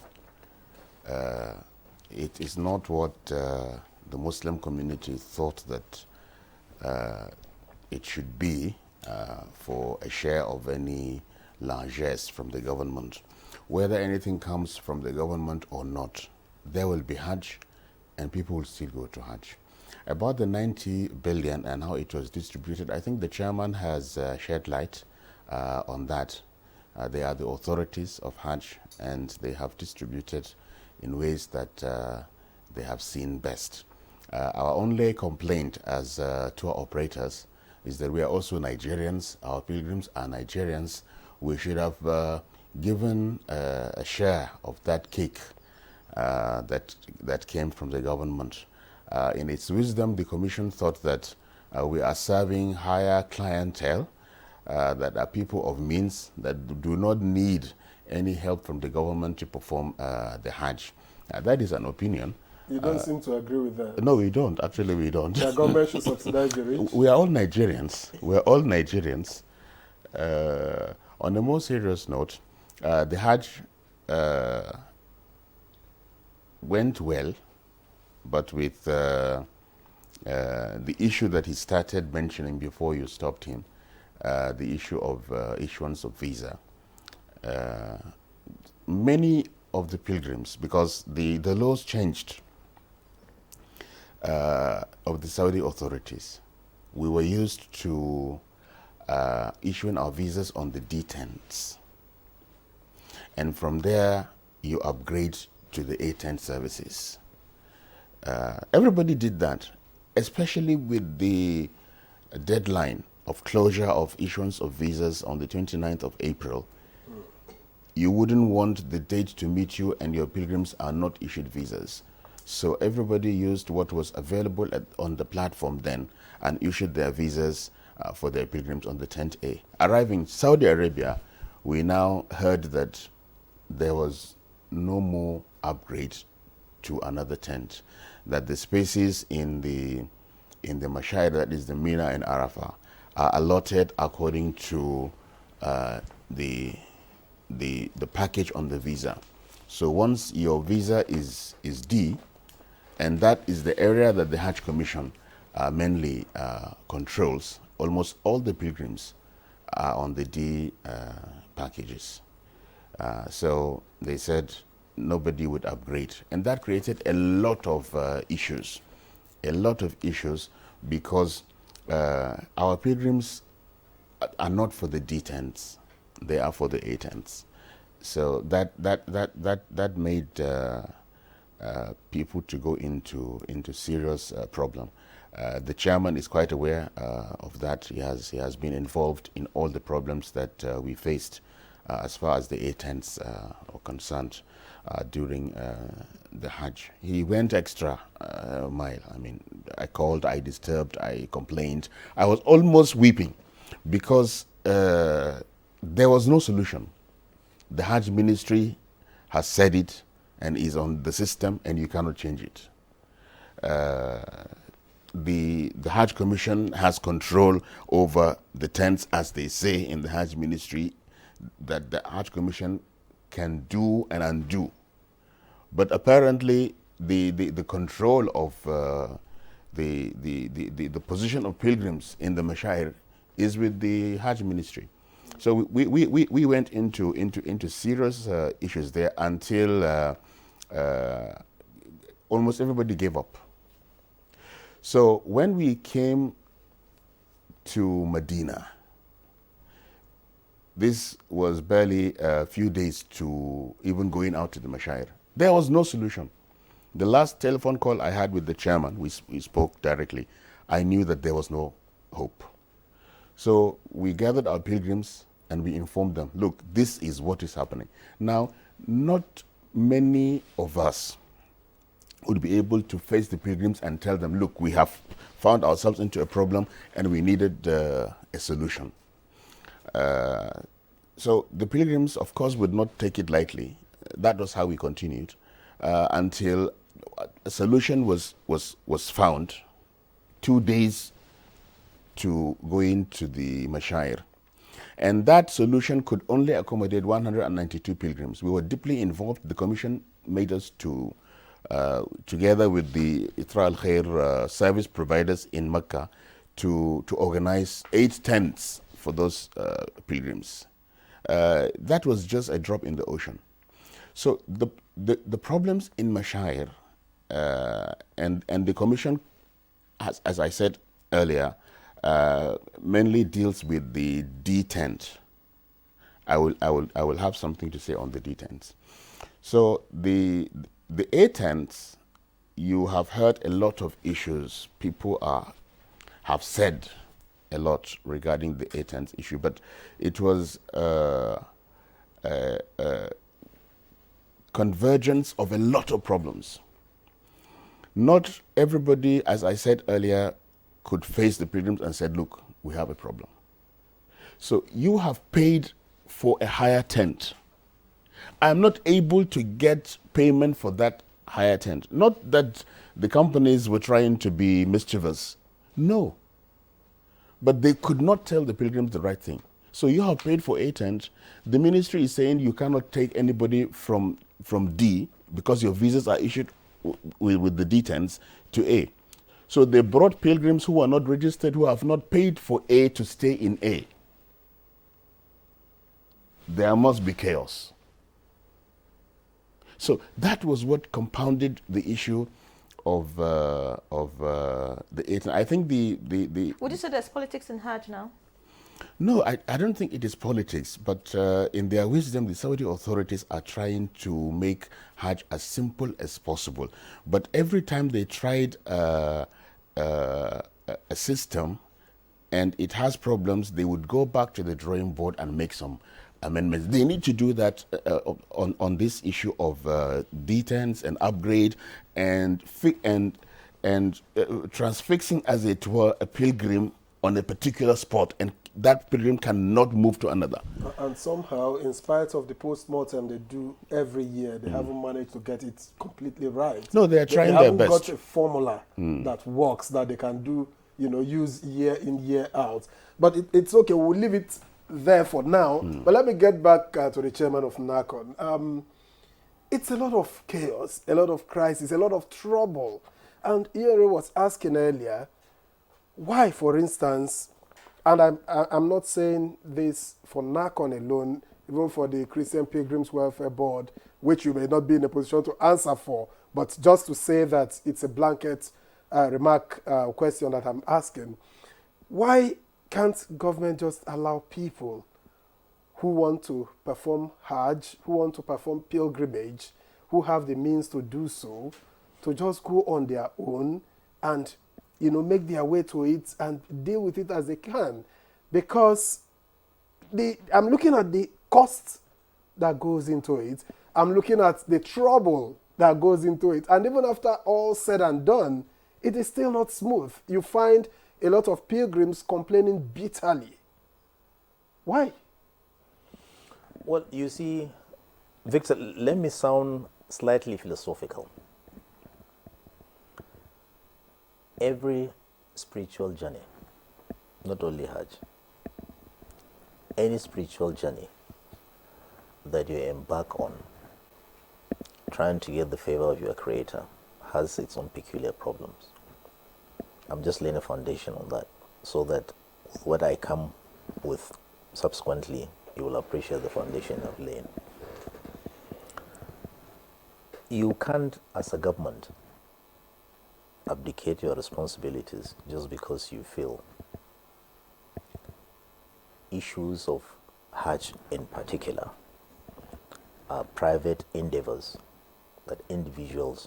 It is not what the Muslim community thought that it should be for a share of any largesse from the government. Whether anything comes from the government or not, there will be Hajj and people will still go to Hajj. About the 90 billion and how it was distributed, I think the chairman has shed light on that. They are the authorities of Hajj and they have distributed in ways that they have seen best. Our only complaint as tour operators is that we are also Nigerians. Our pilgrims are Nigerians. We should have given a share of that cake that came from the government. In its wisdom, the Commission thought that we are serving higher clientele, that are people of means that do not need any help from the government to perform the Hajj. That is an opinion. You don't seem to agree with that. No, we don't. Actually, we don't. The government should subsidize the rich. We are all Nigerians. We are all Nigerians. On a more serious note, the Hajj went well, but with the issue that he started mentioning before you stopped him, the issue of issuance of visa. Many of the pilgrims, because the laws changed of the Saudi authorities, we were used to issuing our visas on the D10s. And from there, you upgrade to the A10 services. Everybody did that, especially with the deadline of closure of issuance of visas on the 29th of April. You wouldn't want the date to meet you and your pilgrims are not issued visas. So everybody used what was available on the platform then and issued their visas for their pilgrims on the 10th A. Arriving in Saudi Arabia, we now heard that there was no more upgrade to another tent, that the spaces in the Mashayr, that is the Mina and Arafah, are allotted according to the package on the visa. So once your visa is D, and that is the area that the Hajj Commission mainly controls, almost all the pilgrims are on the D packages. So they said nobody would upgrade, and that created a lot of issues, because our pilgrims are not for the D tents, they are for the A tents. So that made people to go into serious problem. The chairman is quite aware of that. He has been involved in all the problems that we faced as far as the A tents are concerned during the Hajj. He went extra mile. I mean, I called, I disturbed, I complained. I was almost weeping because there was no solution. The Hajj ministry has said it and is on the system, and you cannot change it. The Hajj Commission has control over the tents, as they say in the Hajj ministry, that the Hajj Commission can do and undo. But apparently the control of the position of pilgrims in the Mashayr is with the Hajj ministry. So we went into serious issues there until almost everybody gave up. So when we came to Medina, this was barely a few days to even going out to the Mashayr. There was no solution. The last telephone call I had with the chairman, we spoke directly, I knew that there was no hope. So we gathered our pilgrims and we informed them, look, this is what is happening. Now, not many of us would be able to face the pilgrims and tell them, look, we have found ourselves into a problem and we needed a solution. So the pilgrims, of course, would not take it lightly. That was how we continued until a solution was found 2 days to go into the Mashayr. And that solution could only accommodate 192 pilgrims. We were deeply involved. The commission made us to, together with the Itra al-Khair service providers in Mecca, to organize 8 tents for those pilgrims. That was just a drop in the ocean. So the problems in Mashayr and the commission, as I said earlier, mainly deals with the D tent. I will have something to say on the D tents. So the A tents, you have heard a lot of issues. People have said a lot regarding the A tents issue, but it was convergence of a lot of problems. Not everybody, as I said earlier, could face the pilgrims and said, look, we have a problem. So you have paid for a higher tent. I'm not able to get payment for that higher tent. Not that the companies were trying to be mischievous. No. But they could not tell the pilgrims the right thing. So you have paid for a tent. The ministry is saying you cannot take anybody from D because your visas are issued with the D tents to A. So they brought pilgrims who are not registered, who have not paid for A to stay in A. There must be chaos. So that was what compounded the issue of the 8. I think the Would you say there's politics in Hajj now? No, I don't think it is politics, but in their wisdom, the Saudi authorities are trying to make Hajj as simple as possible. But every time they tried a system and it has problems, they would go back to the drawing board and make some amendments. They need to do that on this issue of detents and upgrade and transfixing, as it were, a pilgrim on a particular spot, and that pilgrim cannot move to another. And somehow, in spite of the post-mortem they do every year, they haven't managed to get it completely right. No, they are trying they their best. They haven't got a formula that works, that they can do, use year in, year out. But it's okay, we'll leave it there for now. But let me get back to the chairman of NACON. It's a lot of chaos, a lot of crisis, a lot of trouble. And Iyere was asking earlier, why, for instance, and I'm not saying this for NACON alone, even for the Christian Pilgrims Welfare Board, which you may not be in a position to answer for, but just to say that it's a blanket question that I'm asking. Why can't government just allow people who want to perform Hajj, who want to perform pilgrimage, who have the means to do so, to just go on their own and make their way to it and deal with it as they can? Because I'm looking at the cost that goes into it. I'm looking at the trouble that goes into it. And even after all said and done, it is still not smooth. You find a lot of pilgrims complaining bitterly. Why? Well, you see, Victor, let me sound slightly philosophical. Every spiritual journey, not only Hajj, any spiritual journey that you embark on, trying to get the favor of your Creator, has its own peculiar problems. I'm just laying a foundation on that, so that what I come with subsequently, you will appreciate the foundation I've laid. You can't, as a government, abdicate your responsibilities just because you feel issues of Hajj in particular are private endeavors that individuals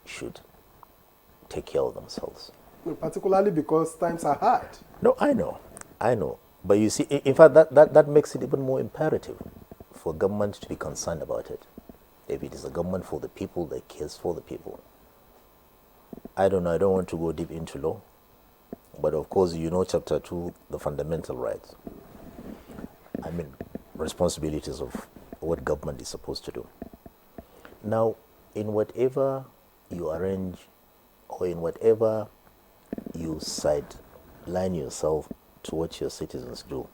should take care of themselves. Particularly because times are hard. No, I know. But you see, in fact, that makes it even more imperative for government to be concerned about it. If it is a government for the people that cares for the people. I don't know, I don't want to go deep into law, but of course, Chapter 2, the fundamental rights. I mean, responsibilities of what government is supposed to do. Now, in whatever you arrange, or in whatever you sideline yourself to what your citizens do,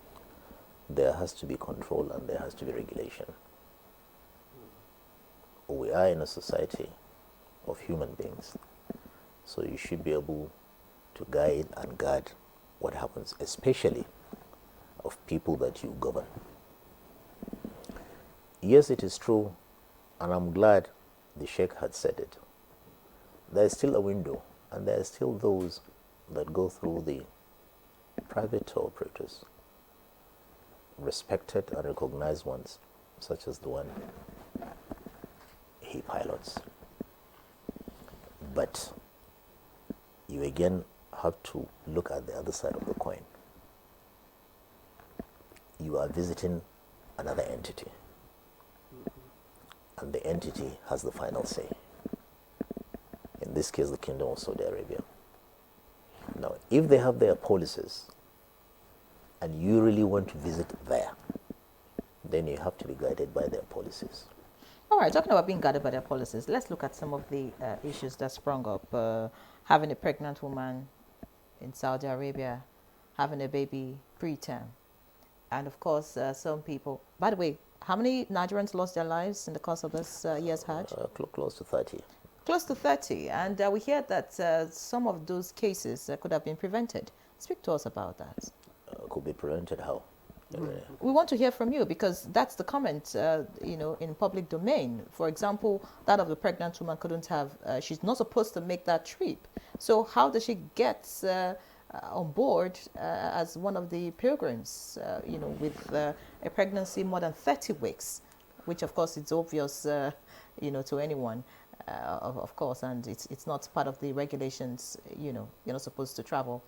there has to be control and there has to be regulation. We are in a society of human beings, so you should be able to guide and guard what happens, especially of people that you govern. Yes, it is true, and I'm glad the Sheikh had said it. There is still a window, and there are still those that go through the private tour operators, respected and recognized ones, such as the one he pilots. But you again have to look at the other side of the coin. You are visiting another entity, and the entity has the final say. In this case, the Kingdom of Saudi Arabia. Now, if they have their policies, and you really want to visit there, then you have to be guided by their policies. All right, talking about being guided by their policies, let's look at some of the issues that sprung up. Having a pregnant woman in Saudi Arabia, having a baby preterm. And of course, some people, by the way, how many Nigerians lost their lives in the course of this year's Hajj? Close to 30. Close to 30. And we hear that some of those cases could have been prevented. Speak to us about that. Could be prevented how? We want to hear from you, because that's the comment, in public domain. For example, that of the pregnant woman couldn't have, she's not supposed to make that trip. So how does she get on board as one of the pilgrims, with a pregnancy more than 30 weeks, which of course it's obvious, to anyone, of course, and it's not part of the regulations, you're not supposed to travel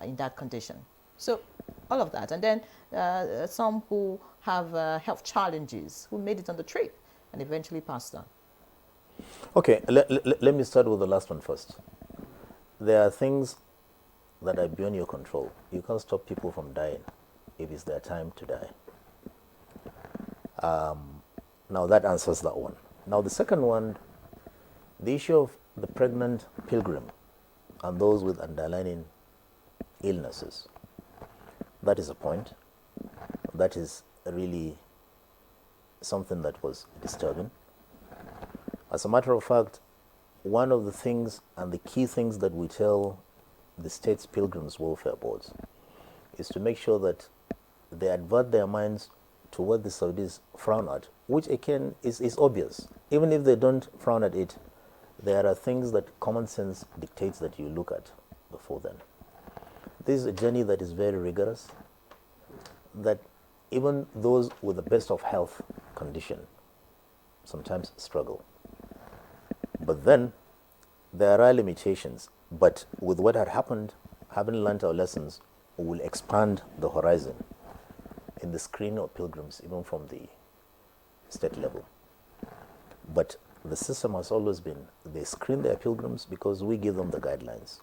in that condition. So all of that. And then some who have health challenges, who made it on the trip and eventually passed on. Okay, let me start with the last one first. There are things that are beyond your control. You can't stop people from dying if it's their time to die. Now that answers that one. Now the second one, the issue of the pregnant pilgrim and those with underlying illnesses. That is a point. That is really something that was disturbing. As a matter of fact, one of the things and the key things that we tell the state's pilgrims welfare boards is to make sure that they advert their minds to what the Saudis frown at, which again is obvious. Even if they don't frown at it, there are things that common sense dictates that you look at before then. This is a journey that is very rigorous, that even those with the best of health condition sometimes struggle. But then there are limitations. But with what had happened, having learned our lessons, we will expand the horizon in the screening of pilgrims, even from the state level. But the system has always been, they screen their pilgrims because we give them the guidelines.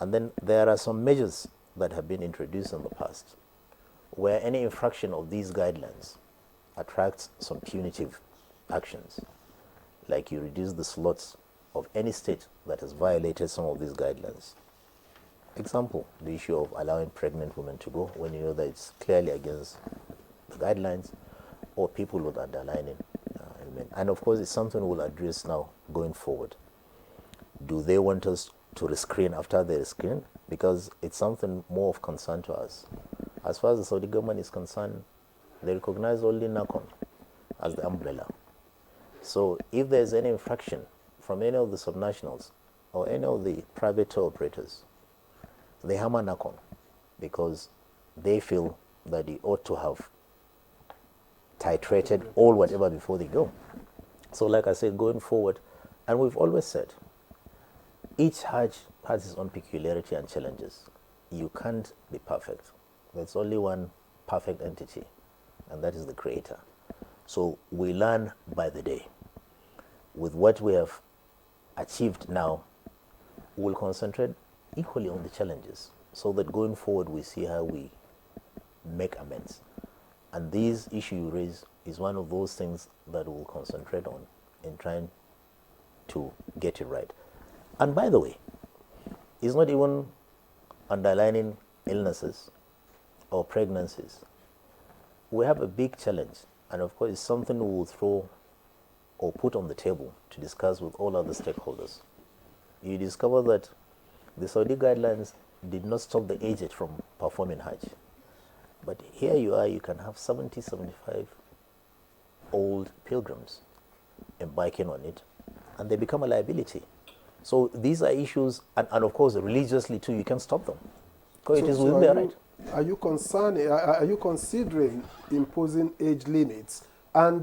And then there are some measures that have been introduced in the past where any infraction of these guidelines attracts some punitive actions, like you reduce the slots of any state that has violated some of these guidelines. Example, the issue of allowing pregnant women to go when you know that it's clearly against the guidelines, or people with underlying ailment. And of course, it's something we'll address now going forward. Do they want us to rescreen after they rescreen? Because it's something more of concern to us. As far as the Saudi government is concerned, they recognize only NACON as the umbrella. So if there's any infraction from any of the subnationals or any of the private tour operators, they hammer NACON because they feel that they ought to have titrated all whatever before they go. So like I said, going forward, and we've always said, each Hajj has its own peculiarity and challenges. You can't be perfect. There's only one perfect entity, and that is the Creator. So we learn by the day. With what we have achieved now, we'll concentrate equally on the challenges so that going forward we see how we make amends. And this issue you raise is one of those things that we'll concentrate on in trying to get it right. And by the way, it's not even underlying illnesses or pregnancies. We have a big challenge, and of course it's something we will throw or put on the table to discuss with all other stakeholders. You discover that the Saudi guidelines did not stop the aged from performing Hajj. But here you are, you can have 70, 75 old pilgrims embarking on it, and they become a liability. So these are issues, and of course religiously too, you can stop them, because it is within their right. Are you concerned, are you considering imposing age limits? And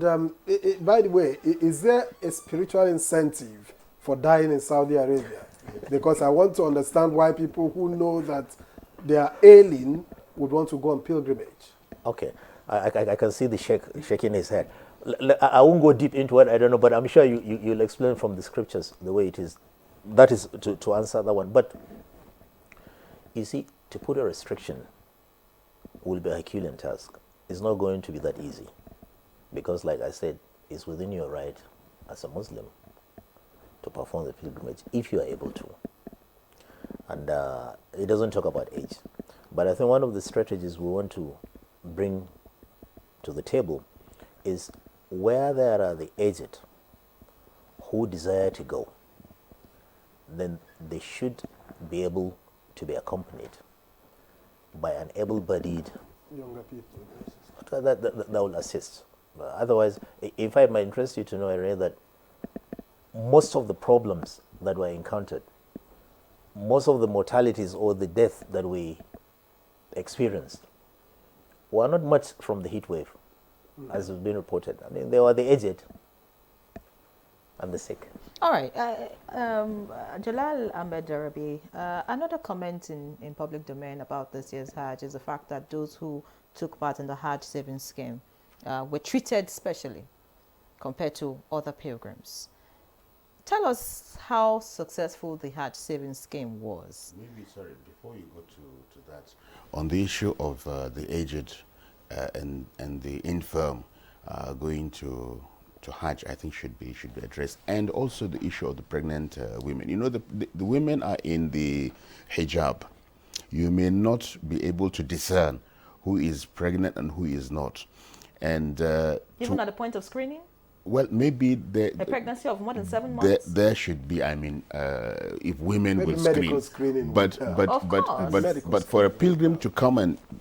by the way, is there a spiritual incentive for dying in Saudi Arabia? Because I want to understand why people who know that they are ailing would want to go on pilgrimage. Okay, I can see the sheikh shaking his head. I won't go deep into it, I don't know, but I'm sure you'll explain from the scriptures the way it is. That is to answer that one. But you see, to put a restriction will be a Herculean task. It's not going to be that easy. Because like I said, it's within your right as a Muslim to perform the pilgrimage if you are able to. And it doesn't talk about age. But I think one of the strategies we want to bring to the table is where there are the aged who desire to go, then they should be able to be accompanied by an able-bodied younger people that will assist. Otherwise, if I might interest you to know, Irene, that most of the problems that were encountered, most of the mortalities or the death that we experienced were not much from the heat wave, as has been reported. I mean, they were the aged. and the sick. All right. Jalal Ahmed Darabi, another comment in public domain about this year's Hajj is the fact that those who took part in the Hajj savings scheme were treated specially compared to other pilgrims. Tell us how successful the Hajj savings scheme was. Maybe, sorry, before you go to that, on the issue of the aged and the infirm going to Hajj, I think should be addressed, and also the issue of the pregnant women. You know, the women are in the hijab. You may not be able to discern who is pregnant and who is not, and even at the point of screening. Well, maybe a pregnancy of more than 7 months. There should be. I mean, if women Maybe will medical screen, screening. but for a pilgrim to come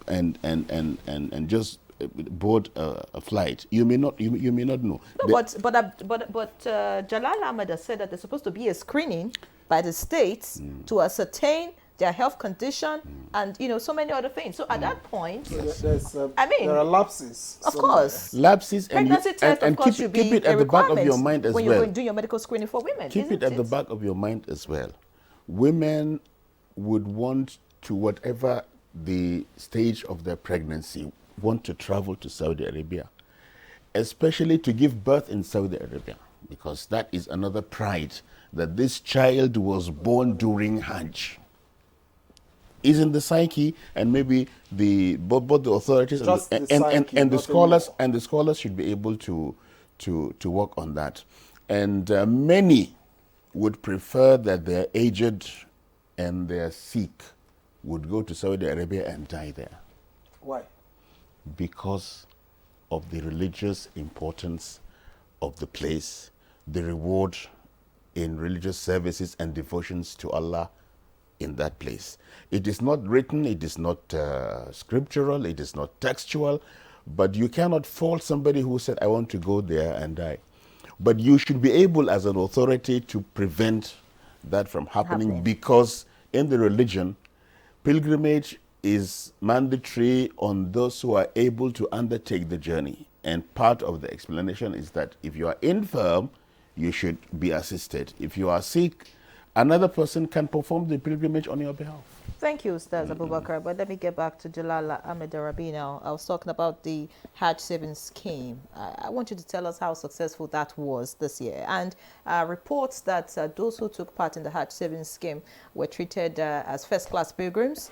and just board a flight, you may not know. No, but Jalal Ahmed has said that there's supposed to be a screening by the states to ascertain their health condition and so many other things. So at that point, there are lapses. Of course, lapses pregnancy test, of course, should keep be it at the back of your mind as when well. you're going to do your medical screening for women. Keep it at the back of your mind as well. Women would want to, whatever the stage of their pregnancy, want to travel to Saudi Arabia, especially to give birth in Saudi Arabia, because that is another pride that this child was born during Hajj. Is in the psyche, and maybe both the authorities and the scholars should be able to work on that. And many would prefer that their aged and their sick would go to Saudi Arabia and die there. Why? Because of the religious importance of the place, the reward in religious services and devotions to Allah in that place. It is not written, it is not scriptural, it is not textual, but you cannot fault somebody who said, I want to go there and die. But you should be able as an authority to prevent that from happening, because in the religion, pilgrimage is mandatory on those who are able to undertake the journey. And part of the explanation is that if you are infirm, you should be assisted. If you are sick, another person can perform the pilgrimage on your behalf. Thank you, Ustaz Abubakar. But let me get back to Jalal Ahmed Darabi now. I was talking about the Hajj savings scheme. I want you to tell us how successful that was this year. And reports that those who took part in the Hajj savings scheme were treated as first-class pilgrims.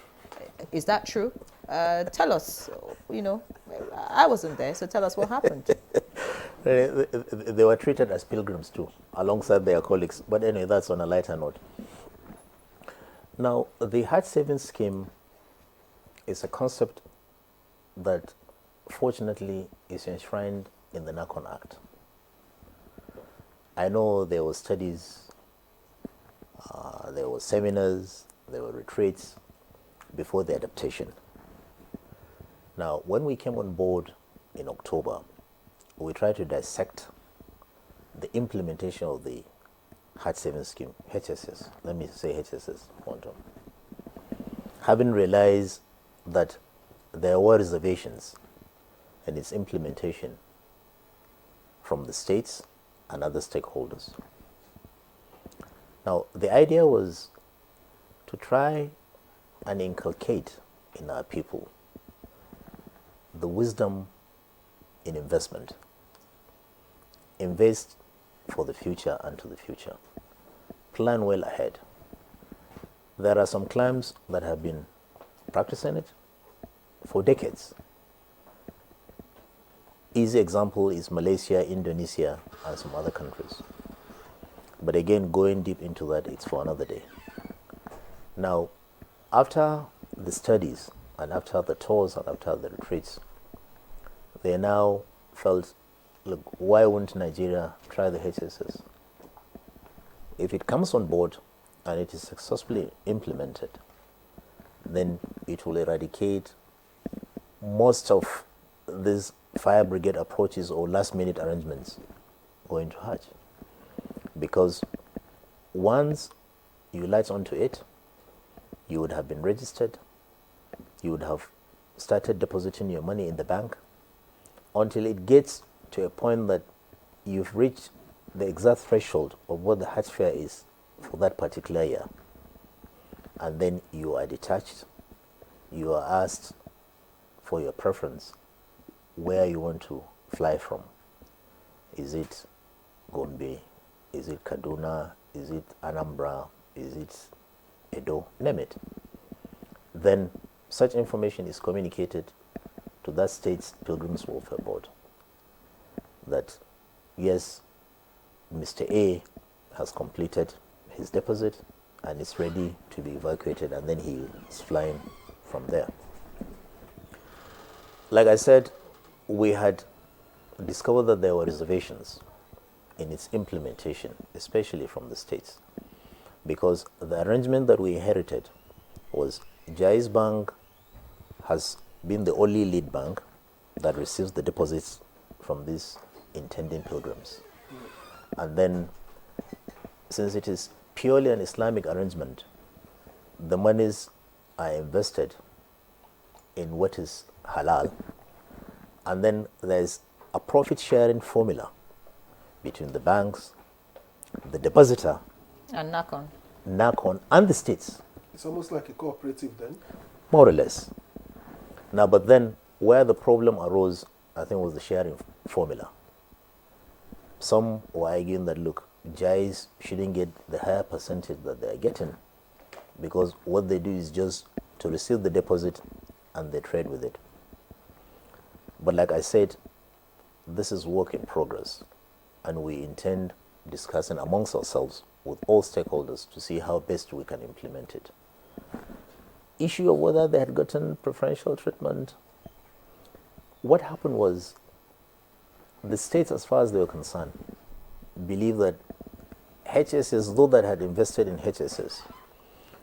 Is that true? Tell us, I wasn't there, so tell us what happened. They were treated as pilgrims too, alongside their colleagues. But anyway, that's on a lighter note. Now, the Hajj savings scheme is a concept that fortunately is enshrined in the NACON Act. I know there were studies, there were seminars, there were retreats before the adaptation. Now, when we came on board in October, we tried to dissect the implementation of the Hajj savings scheme, HSS. Let me say HSS quantum. Having realized that there were reservations in its implementation from the states and other stakeholders. Now, the idea was to try and inculcate in our people the wisdom in investment. Invest for the future and to the future. Plan well ahead. There are some clans that have been practicing it for decades. Easy example is Malaysia, Indonesia, and some other countries. But again, going deep into that, it's for another day. Now, after the studies and after the tours and after the retreats, they now felt, look, why wouldn't Nigeria try the HSS? If it comes on board and it is successfully implemented, then it will eradicate most of these fire brigade approaches or last-minute arrangements going to Hajj. Because once you latch onto it, you would have been registered, you would have started depositing your money in the bank until it gets to a point that you've reached the exact threshold of what the Hajj fare is for that particular year. And then you are detached, you are asked for your preference, where you want to fly from. Is it Gombe? Is it Kaduna? Is it Anambra? Is it Edo? Name it. Then such information is communicated to that state's Pilgrims Welfare Board that yes, Mr. A has completed his deposit and is ready to be evacuated, and then he is flying from there. Like I said, we had discovered that there were reservations in its implementation, especially from the states, because the arrangement that we inherited was Jaiz Bank has been the only lead bank that receives the deposits from these intending pilgrims. And then, since it is purely an Islamic arrangement, the monies are invested in what is halal, and then there's a profit sharing formula between the banks, the depositor, And NACON, and the states. It's almost like a cooperative then. More or less. Now, but then where the problem arose, I think, was the sharing formula. Some were arguing that, look, Jais shouldn't get the higher percentage that they're getting, because what they do is just to receive the deposit and they trade with it. But like I said, this is work in progress, and we intend discussing amongst ourselves with all stakeholders to see how best we can implement it. Issue of whether they had gotten preferential treatment, what happened was the states, as far as they were concerned, believe that HSS, though that had invested in HSS,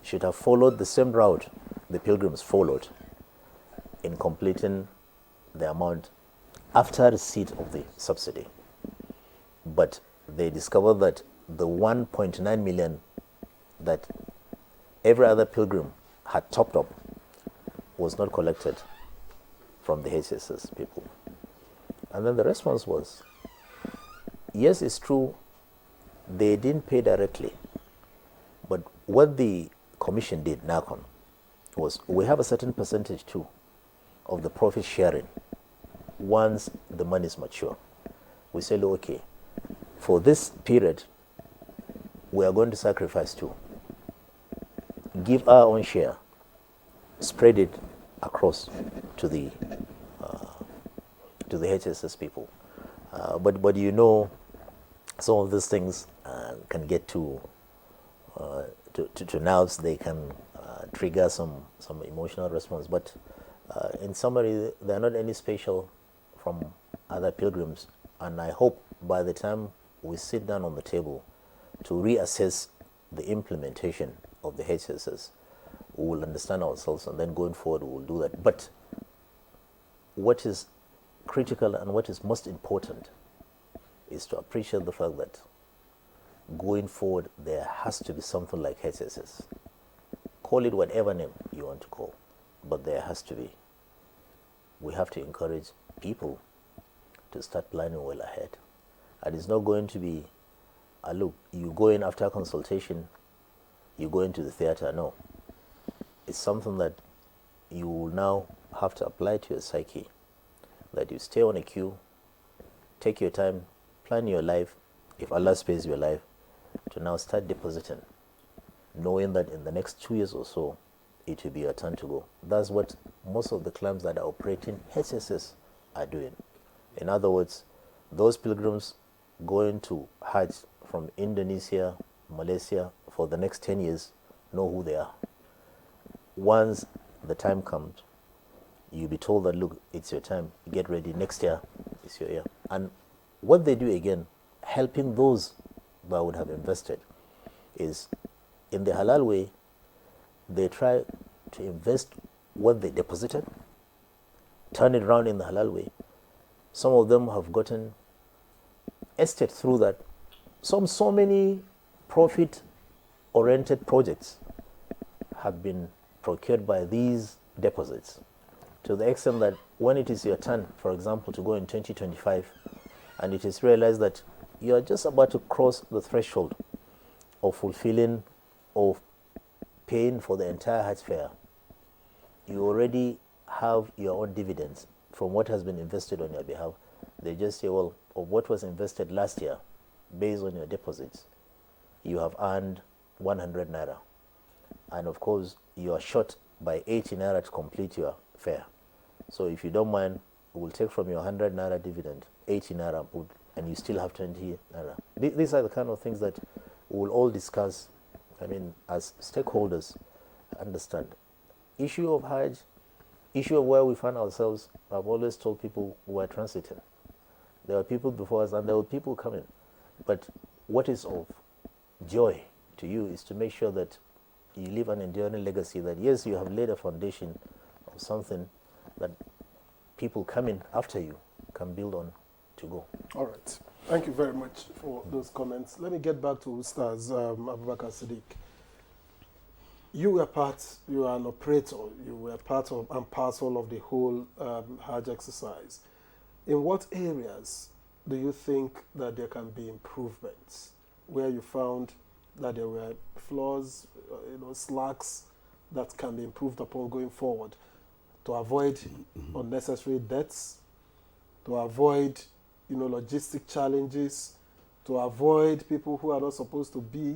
should have followed the same route the pilgrims followed in completing the amount after receipt of the subsidy. But they discovered that the 1.9 million that every other pilgrim had topped up was not collected from the HSS people. And then the response was, yes, it's true, they didn't pay directly, but what the commission did, NACON, was we have a certain percentage too of the profit sharing once the money is mature. We say, okay, for this period, we are going to sacrifice too. Give our own share, spread it across to the HSS people. But you know, some of these things can get to nerves. They can trigger some emotional response. But in summary, they are not any special from other pilgrims. And I hope by the time we sit down on the table to reassess the implementation of the HSS, we will understand ourselves, and then going forward we will do that. But what is critical and what is most important is to appreciate the fact that going forward there has to be something like HSS. Call it whatever name you want to call, but there has to be. We have to encourage people to start planning well ahead. And it's not going to be, look, you go in after consultation, you go into the theater. No. It's something that you will now have to apply to your psyche, that you stay on a queue, take your time, plan your life, if Allah spares your life, to now start depositing, knowing that in the next 2 years or so, it will be your turn to go. That's what most of the clubs that are operating HSS are doing. In other words, those pilgrims going to Hajj from Indonesia, Malaysia for the next 10 years know who they are. Once the time comes, you'll be told that, look, it's your time, get ready, next year is your year. And what they do again, helping those that would have invested, is in the halal way, they try to invest what they deposited, turn it around in the halal way. Some of them have gotten estate through that. So many profit-oriented projects have been procured by these deposits, to the extent that when it is your turn, for example, to go in 2025, and it is realized that you are just about to cross the threshold of fulfilling, of paying for the entire Hajj fare. You already have your own dividends from what has been invested on your behalf. They just say, well, of what was invested last year, based on your deposits, you have earned 100 naira. And of course, you are short by 80 naira to complete your fare. So if you don't mind, we'll take from your 100 naira dividend, 80 naira, and you still have 20 naira. These are the kind of things that we'll all discuss, I mean, as stakeholders, understand. Issue of Hajj, issue of where we find ourselves, I've always told people who are transiting. There were people before us and there were people coming. But what is of joy to you is to make sure that you leave an enduring legacy, that yes, you have laid a foundation of something that people coming after you can build on to go. All right. Thank you very much for those comments. Let me get back to Ustaz Abubakar Siddiq. You are an operator, you were part of and parcel of the whole Hajj exercise. In what areas do you think that there can be improvements, where you found that there were flaws, slacks that can be improved upon going forward to avoid unnecessary debts, to avoid logistic challenges, to avoid people who are not supposed to be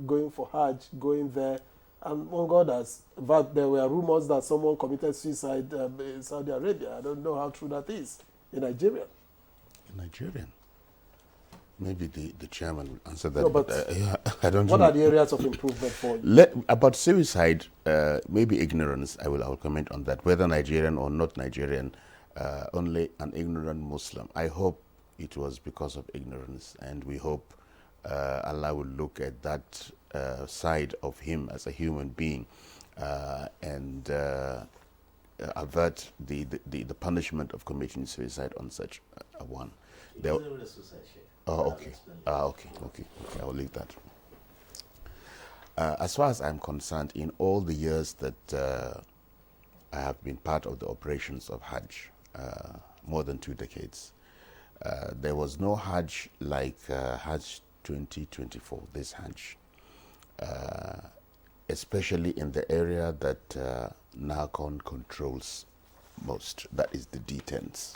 going for Hajj, going there, and among others. In fact, there were rumors that someone committed suicide in Saudi Arabia. I don't know how true that is. In Nigeria. In Nigeria? Maybe the chairman will answer that. No, but I don't know. What are the areas of improvement for you? About suicide, maybe ignorance. I will comment on that. Whether Nigerian or not Nigerian, only an ignorant Muslim. I hope it was because of ignorance, and we hope Allah will look at that side of him as a human being and avert the punishment of committing suicide on such a one. Okay. Okay. I will leave that. As far as I'm concerned, in all the years that I have been part of the operations of Hajj, more than 2 decades, there was no Hajj like Hajj 2024, this Hajj, especially in the area that NACON controls most, that is the detents.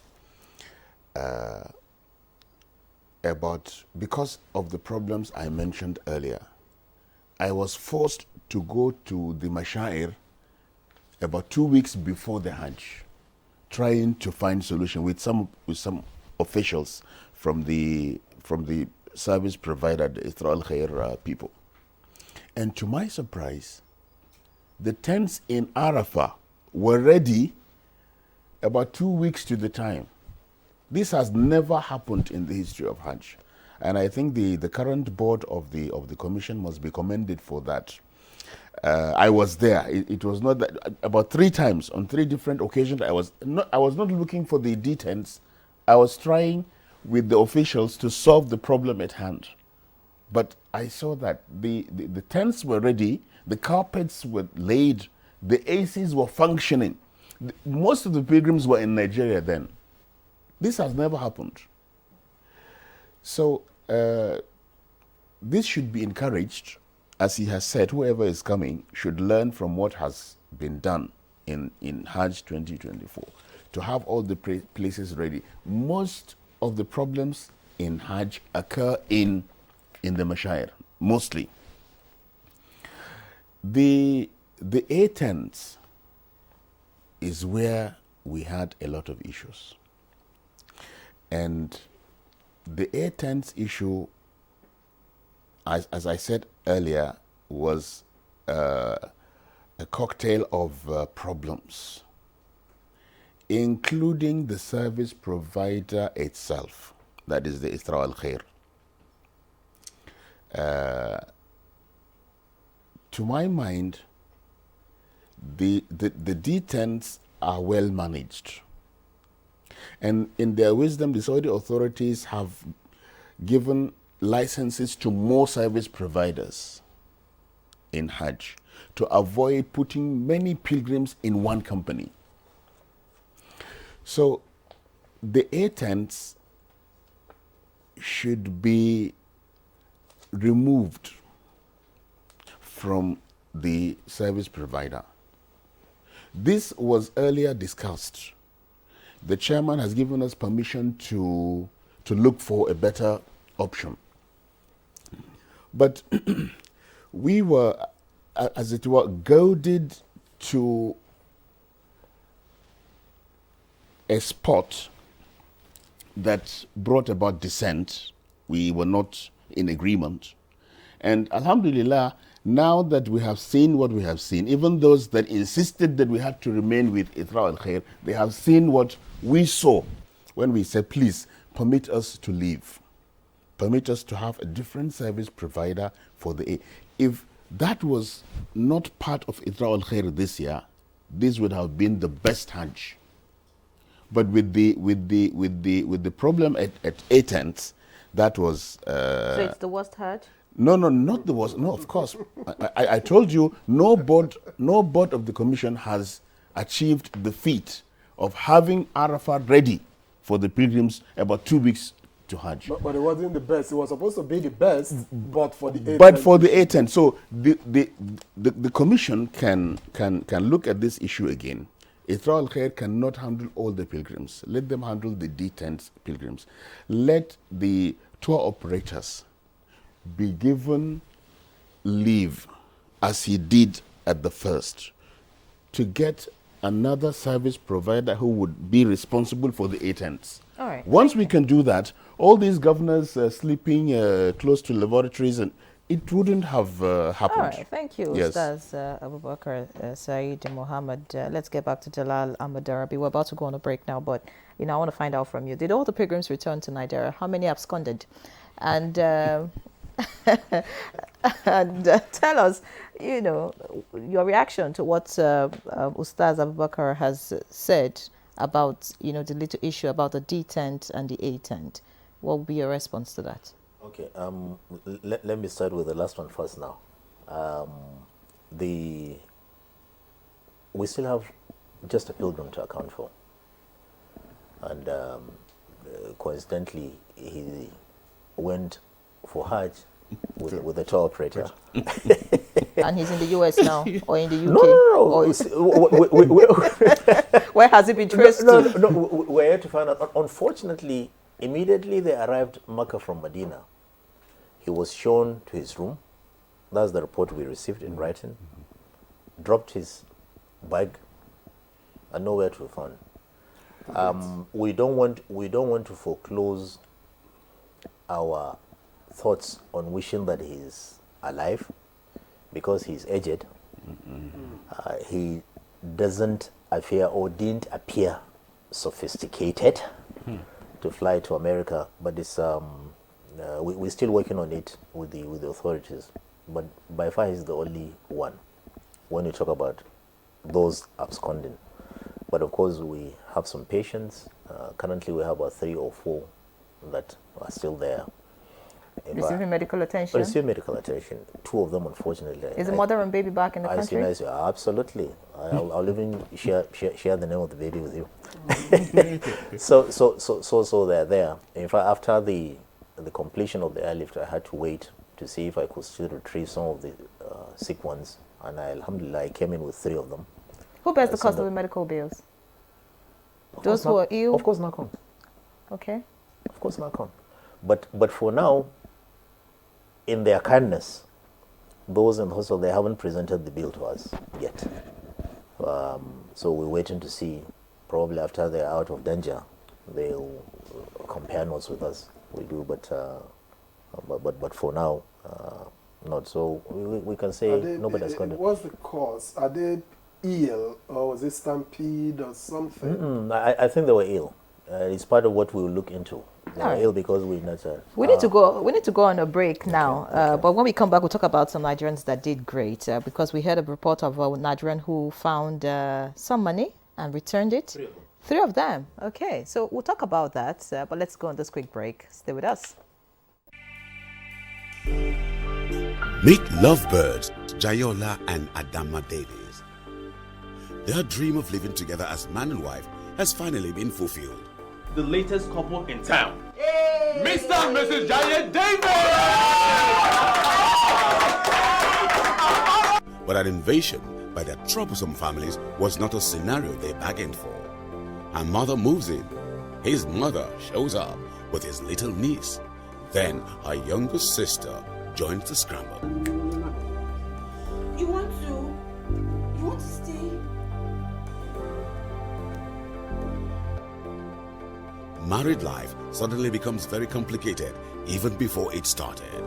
Because of the problems I mentioned earlier, I was forced to go to the Mashair about 2 weeks before the Hajj, trying to find solution with some officials from the service provider, the Isra al-Khair people. And to my surprise, the tents in Arafah were ready about 2 weeks to the time. This has never happened in the history of Hajj. And I think the current board of the commission must be commended for that. I was there. It was not that, about 3 times on 3 different occasions. I was not looking for the detents. I was trying with the officials to solve the problem at hand. But I saw that the tents were ready, the carpets were laid, the ACs were functioning. Most of the pilgrims were in Nigeria then. This has never happened. So this should be encouraged. As he has said, whoever is coming should learn from what has been done in Hajj 2024 to have all the places ready. Most of the problems in Hajj occur in the Mashair, mostly. The A tents is where we had a lot of issues. And the A tents issue, as I said earlier, was a cocktail of problems, including the service provider itself, that is the Isra al-Khair. To my mind, the detents are well managed. And in their wisdom, the Saudi authorities have given licenses to more service providers in Hajj to avoid putting many pilgrims in one company. So the A tents should be removed from the service provider. This was earlier discussed. The chairman has given us permission to look for a better option. But we were, as it were, goaded to a spot that brought about dissent. We were not in agreement. And alhamdulillah, now that we have seen what we have seen, even those that insisted that we had to remain with Itra al-Khair, they have seen what we saw when we said, please, permit us to leave. Permit us to have a different service provider for the... If that was not part of Itra al-Khair this year, this would have been the best Hajj. But with the problem at 8 tents, that was... so it's the worst Hajj? No, not the worst. No, of course. I told you, no board of the commission has achieved the feat of having Arafat ready for the pilgrims about 2 weeks to Hajj. But it wasn't the best. It was supposed to be the best, but for the 8 But for the 8 tents. So the commission can look at this issue again. Itra al-Khair cannot handle all the pilgrims. Let them handle the D10 pilgrims. Let the tour operators be given leave, as he did at the first, to get another service provider who would be responsible for the 8 tents. All right. Once we can do that, all these governors sleeping close to laboratories, and it wouldn't have happened. All right, thank you, Yes. Ustaz Abubakar Saeed Mohammed. Let's get back to Jalal Ahmad Darabi. We're about to go on a break now, but I want to find out from you. Did all the pilgrims return to Nigeria? How many absconded? And and tell us, your reaction to what Ustaz Abubakar has said about, the little issue about the D tent and the A tent. What will be your response to that? Okay, let me start with the last one first now. We still have just a pilgrim to account for. And coincidentally, he went for Hajj with a tour operator. And he's in the US now, or in the UK? No. Where has he been traced No, to? we're here to find out. Unfortunately, immediately they arrived Makkah from Medina, he was shown to his room. That's the report we received in writing. Dropped his bag and nowhere to be found. We don't want to foreclose our thoughts on wishing that he's alive, because he's aged. He doesn't appear, or didn't appear, sophisticated to fly to America, but it's we're still working on it with the authorities. But by far he's the only one when you talk about those absconding. But of course we have some patients. Currently we have about 3 or 4 that are still there. Receiving medical attention? Receiving medical attention. 2 of them, unfortunately. Is the mother and baby back in the country? Absolutely. I'll even share the name of the baby with you. So they're there. In fact, after the completion of the airlift, I had to wait to see if I could still retrieve some of the sick ones. And alhamdulillah, I came in with 3 of them. Who bears the cost of the medical bills? Those who are ill? Of course, NACON. Okay. Of course, NACON. But for now, in their kindness, those in the hospital, they haven't presented the bill to us yet. So we're waiting to see. Probably after they're out of danger, they'll compare notes with us. We do, but for now, not. So we can say nobody has got it. What's the cause? Are they ill, or was it stampede or something? I think they were ill. It's part of what we will look into. They were ill because we need to go. We need to go on a break now. Okay. But when we come back, we'll talk about some Nigerians that did great. Because we heard a report of a Nigerian who found some money and returned it. 3 of them. Okay, so we'll talk about that. But let's go on this quick break. Stay with us. Meet lovebirds Jayola and Adama Davies. Their dream of living together as man and wife has finally been fulfilled. The latest couple in town. Hey! Mr. and Mrs. Giant David! But an invasion by their troublesome families was not a scenario they bargained for. Her mother moves in. His mother shows up with his little niece. Then her younger sister joins the scramble. You want to stay? Married life suddenly becomes very complicated even before it started.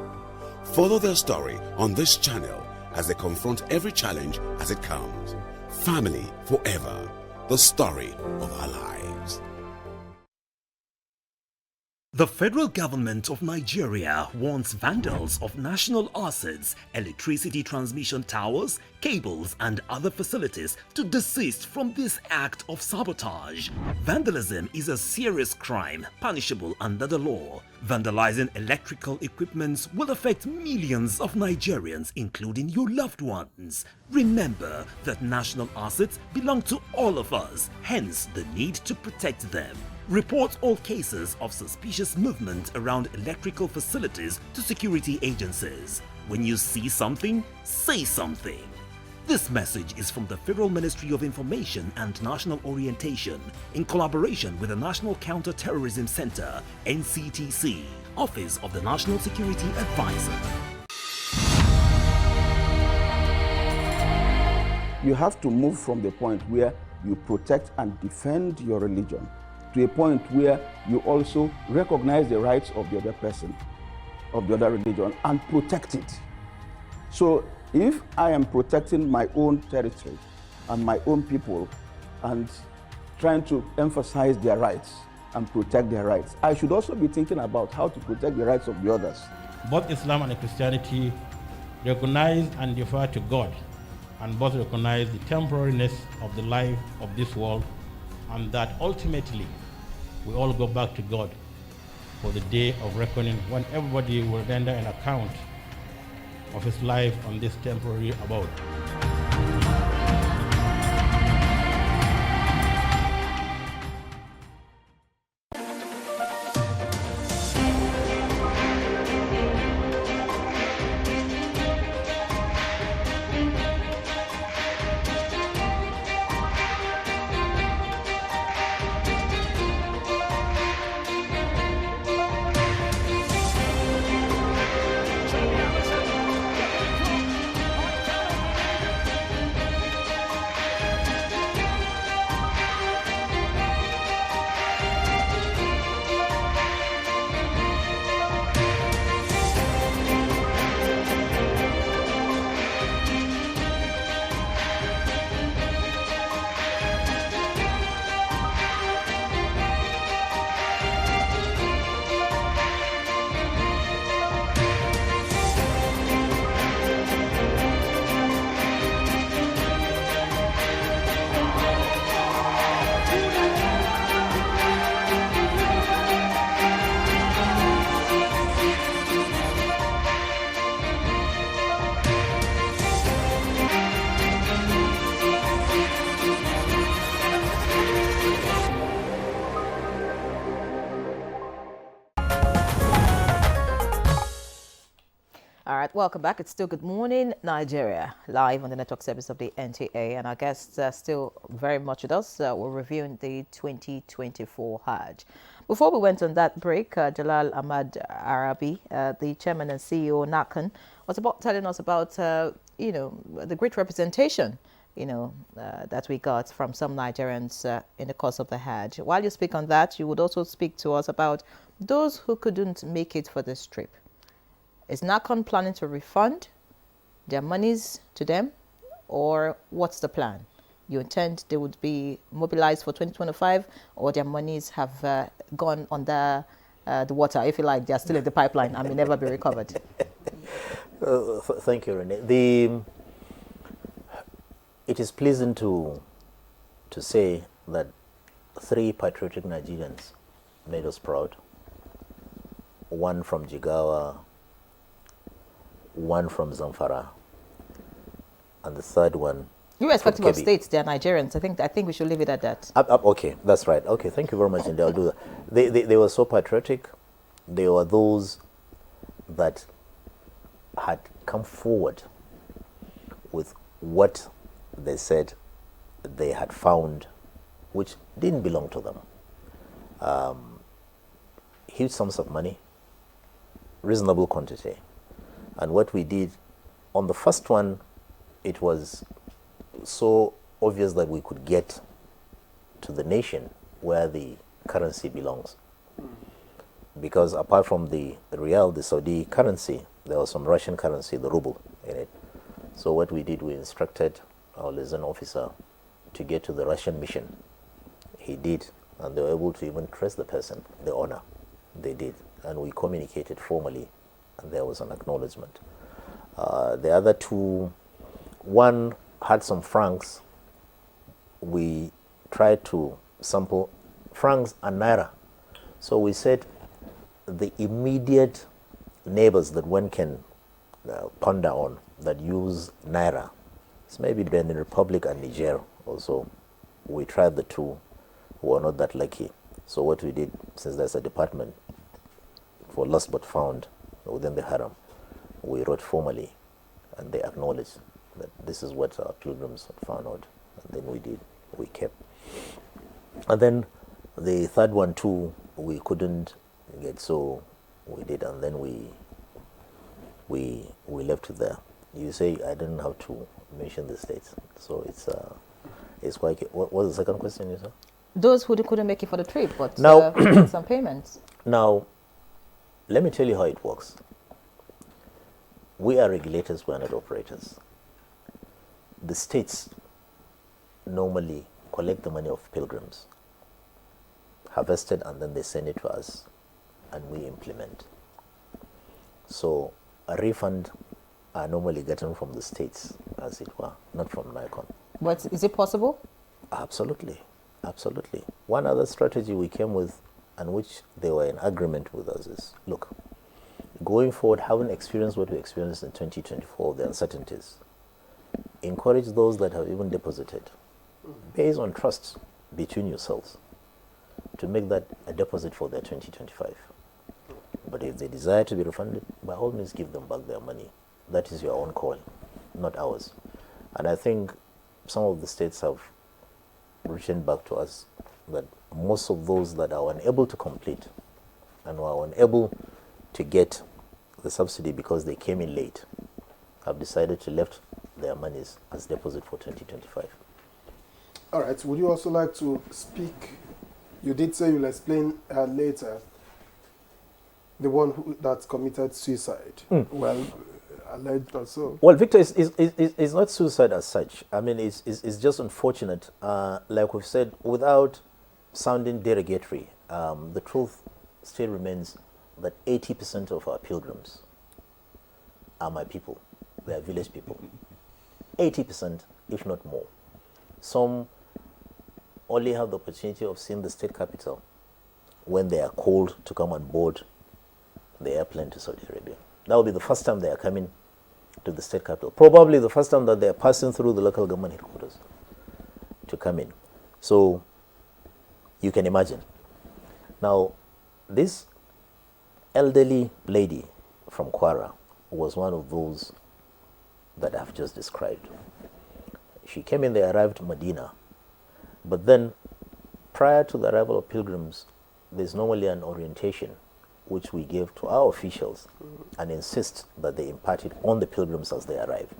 Follow their story on this channel as they confront every challenge as it comes. Family forever, the story of our lives. The federal government of Nigeria warns vandals of national assets, electricity transmission towers, cables and other facilities to desist from this act of sabotage. Vandalism is a serious crime punishable under the law. Vandalizing electrical equipments will affect millions of Nigerians, including your loved ones. Remember that national assets belong to all of us, hence the need to protect them. Report all cases of suspicious movement around electrical facilities to security agencies. When you see something, say something. This message is from the Federal Ministry of Information and National Orientation in collaboration with the National Counter-Terrorism Center, NCTC, Office of the National Security Advisor. You have to move from the point where you protect and defend your religion to a point where you also recognize the rights of the other person, of the other religion, and protect it. So if I am protecting my own territory and my own people and trying to emphasize their rights and protect their rights, I should also be thinking about how to protect the rights of the others. Both Islam and Christianity recognize and defer to God, and both recognize the temporariness of the life of this world, and that ultimately we all go back to God for the day of reckoning, when everybody will render an account of his life on this temporary abode. All right, welcome back. It's still Good Morning Nigeria, live on the network service of the NTA, and our guests are still very much with us. We're reviewing the 2024 Hajj. Before we went on that break, Jalal Ahmad Arabi, the chairman and CEO of NACAN, was telling us about, the great representation, that we got from some Nigerians in the course of the Hajj. While you speak on that, you would also speak to us about those who couldn't make it for this trip. Is NACAN planning to refund their monies to them, or what's the plan? You intend they would be mobilized for 2025, or their monies have gone under the water, if you like, they're still in the pipeline and may never be recovered? Thank you, Renee. It is pleasant to say that 3 patriotic Nigerians made us proud. One from Jigawa, one from Zamfara, and the third one. Irrespective of states, they are Nigerians. I think we should leave it at that. Okay, that's right. Okay, thank you very much, and I'll do that. They were so patriotic. There were those that had come forward with what they said they had found, which didn't belong to them. Huge sums of money, reasonable quantity. And what we did, on the first one, it was so obvious that we could get to the nation where the currency belongs. Because apart from the rial, the Saudi currency, there was some Russian currency, the ruble, in it. So what we did, we instructed our liaison officer to get to the Russian mission. He did, and they were able to even trace the person, the owner. They did, and we communicated formally, and there was an acknowledgement. The other two, one had some francs. We tried to sample francs and naira. So we said the immediate neighbors that one can ponder on that use naira, it's maybe Benin Republic and Niger also. We tried the two, who were not that lucky. So what we did, since there's a department for lost but found within the Haram, we wrote formally, and they acknowledged that this is what our pilgrims had found out. And then we kept. And then the third one too, we couldn't get, so we did, and then we left it there. You say I didn't have to mention the states, so it's quite. What was the second question you said? Those who couldn't make it for the trip, but now made some payments. Now, let me tell you how it works. We are regulators, we are not operators. The states normally collect the money of pilgrims, harvested, and then they send it to us, and we implement. So a refund are normally gotten from the states, as it were, not from NICON. But is it possible? Absolutely, absolutely. One other strategy we came with, and which they were in agreement with us, is, look, going forward, having experienced what we experienced in 2024, the uncertainties, encourage those that have even deposited, based on trust between yourselves, to make that a deposit for their 2025. But if they desire to be refunded, by all means give them back their money. That is your own call, not ours. And I think some of the states have written back to us that most of those that are unable to complete and were unable to get the subsidy because they came in late have decided to left their monies as deposit for 2025. All right. Would you also like to speak? You did say you'll explain later. The one that committed suicide. Well, alleged or so. Well, Victor, is not suicide as such. I mean, it's just unfortunate. Like we've said, without sounding derogatory, the truth still remains that 80% of our pilgrims are my people. They are village people. 80%, if not more. Some only have the opportunity of seeing the state capital when they are called to come on board the airplane to Saudi Arabia. That will be the first time they are coming to the state capital. Probably the first time that they are passing through the local government headquarters to come in. So you can imagine. Now, this elderly lady from Kwara was one of those that I've just described. She came in, they arrived in Medina. But then, prior to the arrival of pilgrims, there's normally an orientation which we give to our officials and insist that they impart it on the pilgrims as they arrive.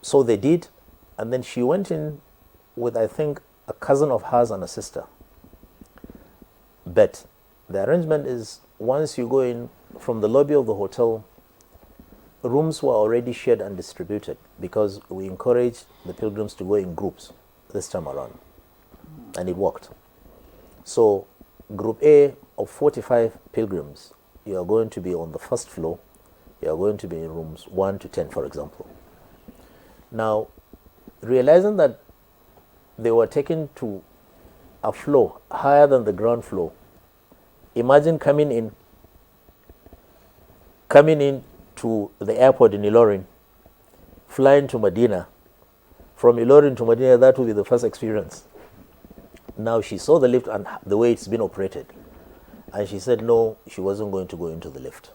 So they did, and then she went in with, I think, a cousin of hers and a sister. But the arrangement is, once you go in from the lobby of the hotel, rooms were already shared and distributed because we encourage the pilgrims to go in groups this time around, and it worked. So Group A of 45 pilgrims, you are going to be on the first floor. You are going to be in rooms 1 to 10, for example. Now, realizing that they were taken to a floor higher than the ground floor, imagine coming in to the airport in Ilorin, flying to Medina. From Ilorin to Medina, that will be the first experience. Now she saw the lift and the way it's been operated. And she said no, she wasn't going to go into the lift.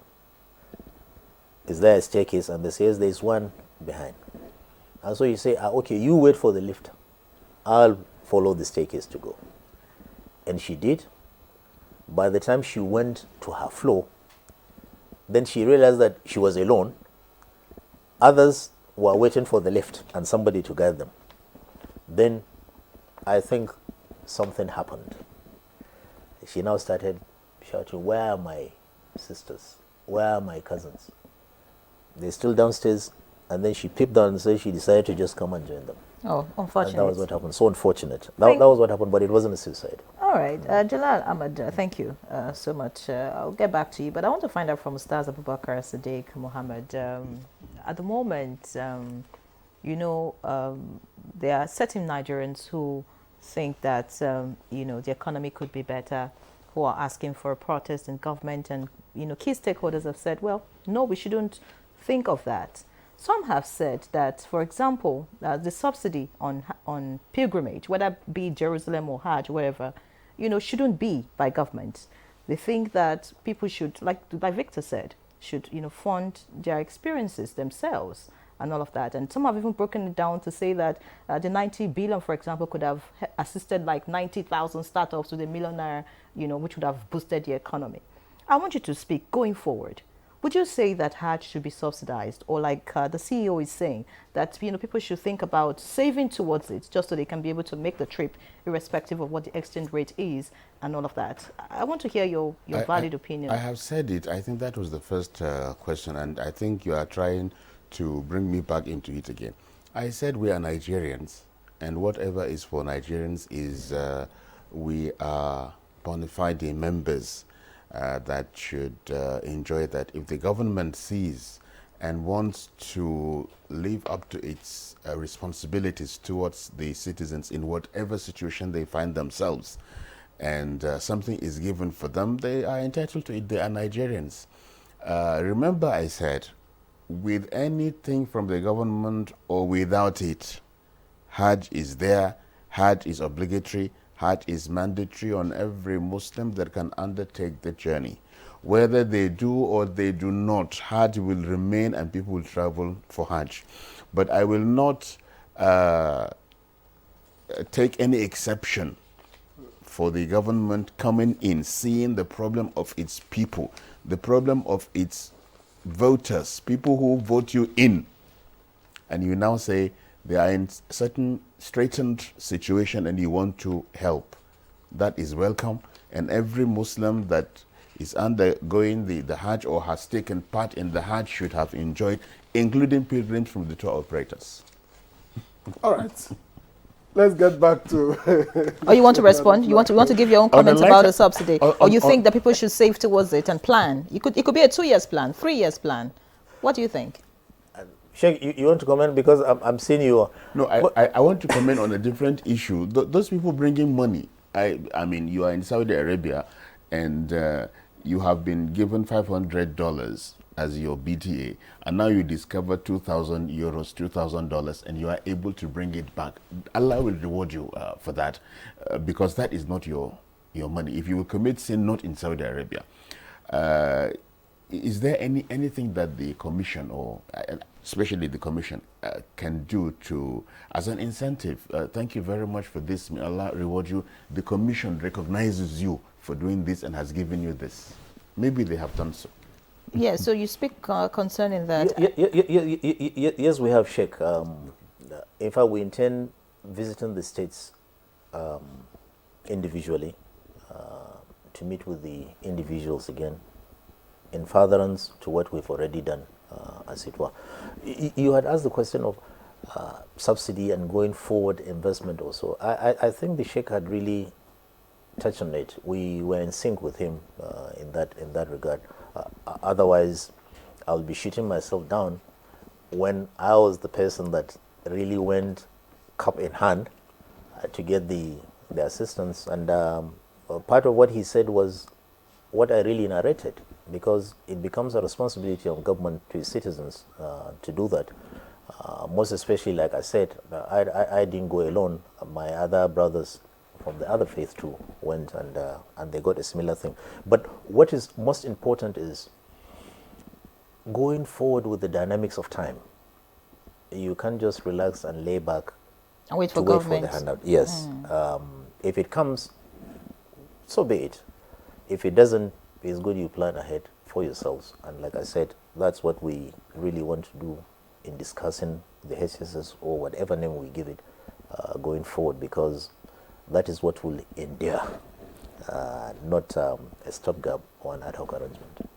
Is there a staircase? And they say, yes, there's one behind. And so you say, okay, you wait for the lift. I'll follow the staircase to go. And she did. By the time she went to her floor, then she realized that she was alone. Others were waiting for the lift and somebody to guide them. Then I think something happened. She now started shouting, where are my sisters? Where are my cousins? They're still downstairs. And then she peeped down and said she decided to just come and join them. Oh, unfortunate. And that was what happened. So unfortunate. That was what happened, but it wasn't a suicide. All right. Jalal Ahmed, thank you so much. I'll get back to you, but I want to find out from Ustaz Abubakar Sadiq Mohammed. At the moment, you know, there are certain Nigerians who think that, you know, the economy could be better, who are asking for a protest in government. And, you know, key stakeholders have said, well, no, we shouldn't think of that. Some have said that, for example, the subsidy on pilgrimage, whether it be Jerusalem or Hajj, wherever, you know, shouldn't be by government. They think that people should, like Victor said, should, you know, fund their experiences themselves and all of that. And some have even broken it down to say that the 90 billion, for example, could have assisted like 90,000 startups with $1 million, you know, which would have boosted the economy. I want you to speak going forward. Would you say that Hajj should be subsidized, or like the CEO is saying, that, you know, people should think about saving towards it just so they can be able to make the trip irrespective of what the exchange rate is and all of that? I want to hear your valid opinion. I have said it. I think that was the first question, and I think you are trying to bring me back into it again. I said we are Nigerians, and whatever is for Nigerians is we are bona fide members that should enjoy that. If the government sees and wants to live up to its responsibilities towards the citizens in whatever situation they find themselves, and something is given for them, they are entitled to it. They are Nigerians. Remember I said, with anything from the government or without it, Hajj is there, Hajj is obligatory, Hajj is mandatory on every Muslim that can undertake the journey. Whether they do or they do not, Hajj will remain and people will travel for Hajj. But I will not take any exception for the government coming in, seeing the problem of its people, the problem of its voters, people who vote you in, and you now say they are in certain straitened situation and you want to help. That is welcome, and every Muslim that is undergoing the Hajj or has taken part in the Hajj should have enjoyed, including pilgrims from the tour operators. All right. Let's get back to... Oh, you want to respond? You want to give your own comments about the subsidy? Or you think that people should save towards it and plan? It could be a 2 years plan, 3 years plan. What do you think? Sheikh, you want to comment? Because I'm seeing you... No, I want to comment on a different issue. Those people bringing money, I mean, you are in Saudi Arabia and you have been given $500 as your BTA, and now you discover 2,000 euros, $2,000, and you are able to bring it back. Allah will reward you for that, because that is not your money. If you will commit sin not in Saudi Arabia, is there anything that the Commission, or especially the Commission, can do to, as an incentive? Thank you very much for this. May Allah reward you. The Commission recognizes you for doing this and has given you this. Maybe they have done so. Yeah, so you speak concerning that. Yes, we have, Sheikh. In fact, we intend visiting the states individually to meet with the individuals again in furtherance to what we've already done, as it were. You had asked the question of subsidy and going forward investment also. I think the Sheikh had really touched on it. We were in sync with him in that regard. Otherwise, I'll be shooting myself down when I was the person that really went cup in hand to get the assistance. And part of what he said was what I really narrated, because it becomes a responsibility of government to its citizens to do that. Most especially, like I said, I didn't go alone. My other brothers from the other faith too went, and they got a similar thing. But what is most important is going forward with the dynamics of time. You can't just relax and lay back and wait for the handout. Yes. If it comes, so be it. If it doesn't, it's good you plan ahead for yourselves. And like I said, that's what we really want to do in discussing the HSS, or whatever name we give it, going forward, because that is what will endure, not a stopgap or an ad hoc arrangement.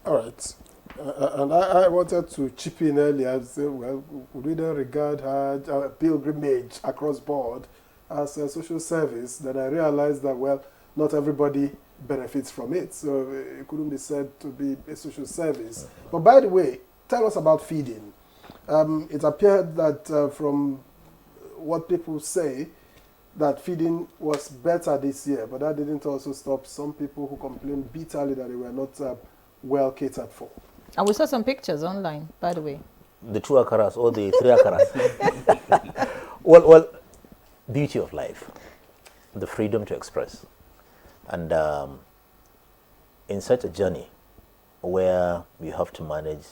All right. And I wanted to chip in earlier and say, well, we don't regard Hajj, pilgrimage across board as a social service. Then I realized that, well, not everybody benefits from it, so it couldn't be said to be a social service. But by the way, tell us about feeding. It appeared that from what people say, that feeding was better this year, but that didn't also stop some people who complained bitterly that they were not well catered for. And we saw some pictures online, by the way. The 2 akaras or the 3 akaras. well, beauty of life, the freedom to express. And in such a journey where you have to manage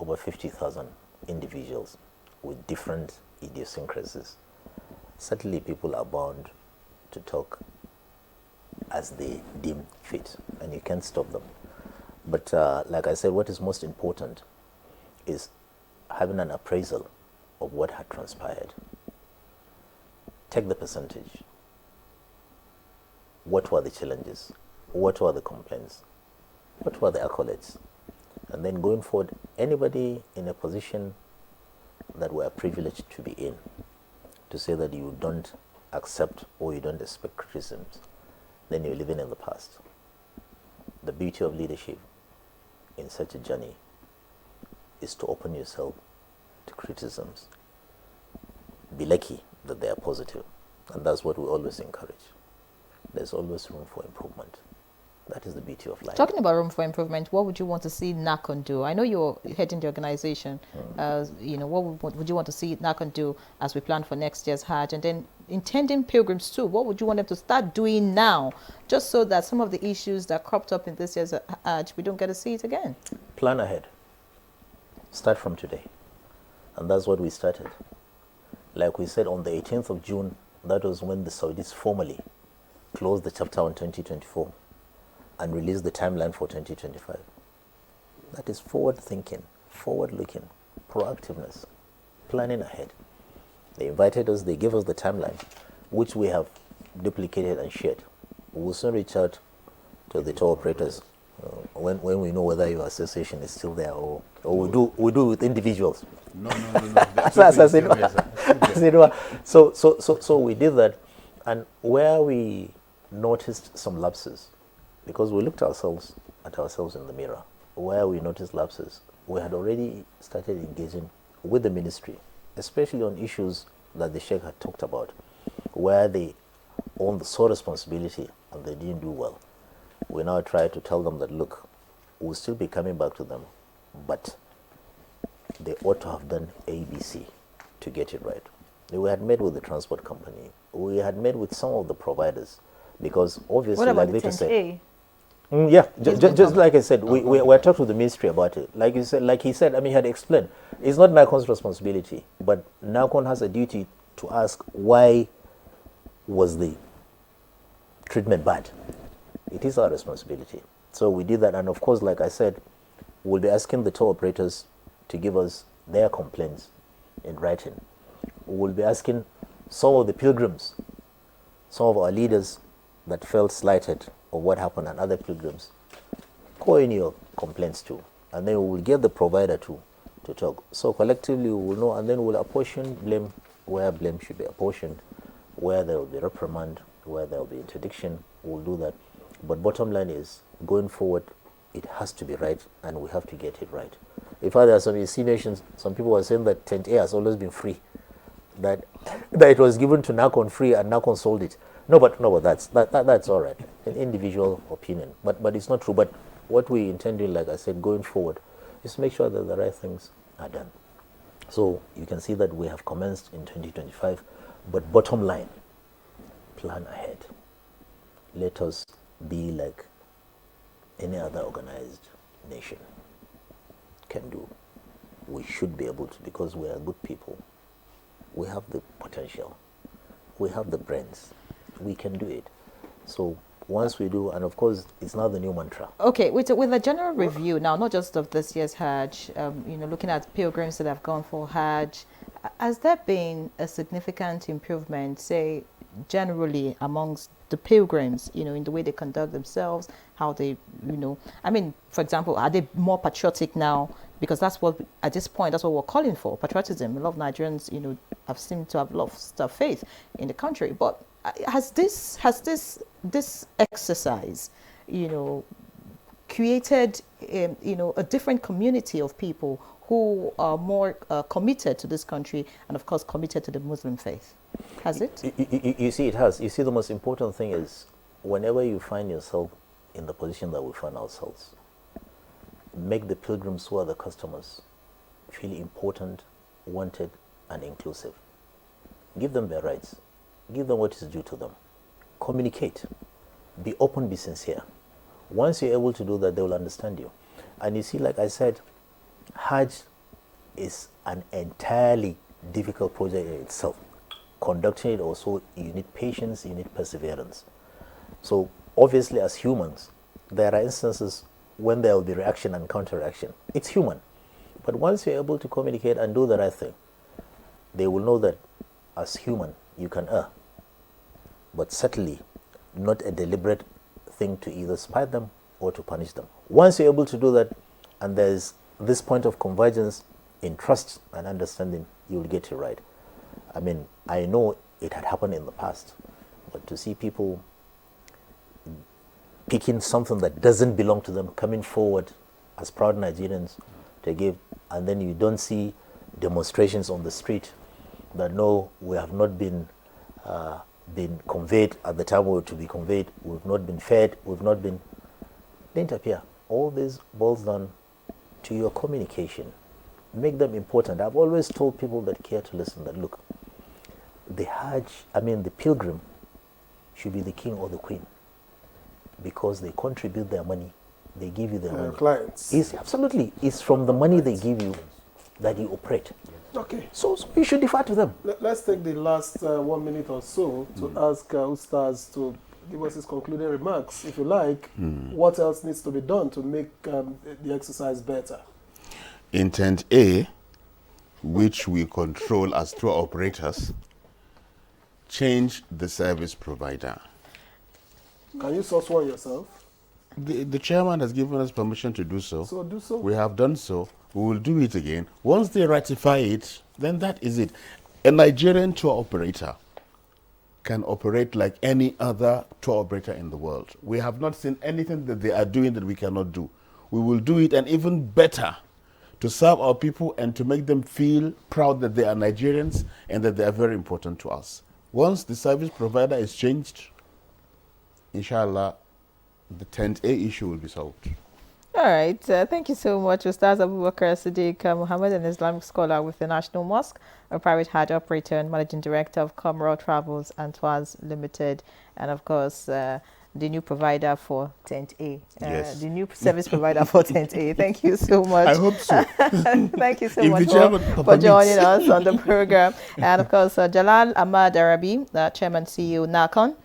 over 50,000 individuals with different idiosyncrasies, certainly people are bound to talk as they deem fit, and you can't stop them. But like I said, what is most important is having an appraisal of what had transpired. Take the percentage. What were the challenges? What were the complaints? What were the accolades? And then going forward, anybody in a position that we are privileged to be in, to say that you don't accept or you don't expect criticisms, then you're living in the past. The beauty of leadership in such a journey is to open yourself to criticisms. Be lucky that they are positive, and that's what we always encourage. There's always room for improvement. That is the beauty of life. Talking about room for improvement, what would you want to see NACON do? I know you're heading the organization. What would you want to see NACON do as we plan for next year's Hajj? And then intending pilgrims too, what would you want them to start doing now, just so that some of the issues that cropped up in this year's Hajj, we don't get to see it again? Plan ahead. Start from today. And that's what we started. Like we said, on the 18th of June, that was when the Saudis formally closed the chapter on 2024 and released the timeline for 2025. That is forward thinking, forward looking, proactiveness, planning ahead. They invited us, they gave us the timeline, which we have duplicated and shared. We will soon reach out to the tour operators when we know whether your association is still there, or we do with individuals. No. So we did that, and where we noticed some lapses, because we looked at ourselves in the mirror, where we noticed lapses, we had already started engaging with the ministry, especially on issues that the Sheikh had talked about, where they own the sole responsibility and they didn't do well. We now try to tell them that, look, we'll still be coming back to them, but they ought to have done ABC to get it right. We had met with the transport company. We had met with some of the providers, because obviously, what about like the 10A? Just like I said, we talked to the ministry about it. Like he said, he had explained, it's not NACON's responsibility, but NACON has a duty to ask why was the treatment bad. It is our responsibility. So we did that, and of course, like I said, we'll be asking the tour operators to give us their complaints in writing. We'll be asking some of the pilgrims, some of our leaders that felt slighted of what happened, and other pilgrims, call in your complaints too, and then we will get the provider to talk. So collectively we will know, and then we'll apportion blame where blame should be apportioned, where there will be reprimand, where there will be interdiction. We'll do that. But bottom line is, going forward, it has to be right, and we have to get it right. In fact, there are some insinuations. Some people are saying that tent A has always been free, that it was given to NACON free and NACON sold it. No, but that's all right. An individual opinion, but it's not true. But what we intend doing, like I said, going forward, is to make sure that the right things are done. So you can see that we have commenced in 2025, but bottom line, plan ahead. Let us be like any other organized nation can do. We should be able to, because we are good people. We have the potential. We have the brains. We can do it. So once we do, and of course, it's not the new mantra. Okay, with a general review now, not just of this year's Hajj, looking at pilgrims that have gone for Hajj, has there been a significant improvement, say, generally amongst the pilgrims, in the way they conduct themselves, how they, for example, are they more patriotic now? Because that's what, at this point, that's what we're calling for, patriotism. A lot of Nigerians, have seemed to have lost their faith in the country. But has this exercise, created, a different community of people who are more committed to this country and, of course, committed to the Muslim faith? Has it? You see, it has. You see, the most important thing is whenever you find yourself in the position that we find ourselves, make the pilgrims who are the customers feel important, wanted, and inclusive. Give them their rights. Give them what is due to them. Communicate. Be open, be sincere. Once you're able to do that, they will understand you. And you see, like I said, Hajj is an entirely difficult project in itself. Conducting it also, you need patience, you need perseverance. So obviously as humans, there are instances when there will be reaction and counter-reaction. It's human. But once you're able to communicate and do the right thing, they will know that as human, you can err. But certainly not a deliberate thing to either spite them or to punish them. Once you're able to do that, and there's this point of convergence in trust and understanding, you will get it right. I mean, I know it had happened in the past, but to see people picking something that doesn't belong to them, coming forward as proud Nigerians to give, and then you don't see demonstrations on the street that no, we have not been conveyed at the time we were to be conveyed, we've not been fed, we've not been, didn't appear. All this boils down to your communication. Make them important. I've always told people that care to listen that, look, the pilgrim should be the king or the queen, because they contribute their money, they give you their money. Clients. Absolutely. It's from the money they give you that you operate. Okay. So you should defer to them. Let's take the last 1 minute or so to ask Ustaz to give us his concluding remarks, if you like. What else needs to be done to make the exercise better? Intent A, which we control as tour operators, change the service provider. Can you source one yourself? The chairman has given us permission to do so. So do so. We have done so. We will do it again. Once they ratify it, then that is it. A Nigerian tour operator can operate like any other tour operator in the world. We have not seen anything that they are doing that we cannot do. We will do it, and even better, to serve our people and to make them feel proud that they are Nigerians and that they are very important to us. Once the service provider is changed, inshallah, the 10th A issue will be solved. All right. Thank you so much, Ustaz Abubakar Siddiq Muhammad, an Islamic scholar with the National Mosque, a private Hajj operator and managing director of Comro Travels and Tours Limited, and of course, the new provider for 10th A. Yes. The new service provider for 10th A. Thank you so much. I hope so. Thank you so If much for joining us on the program. And of course, Jalal Ahmad Arabi, Chairman CEO NACON.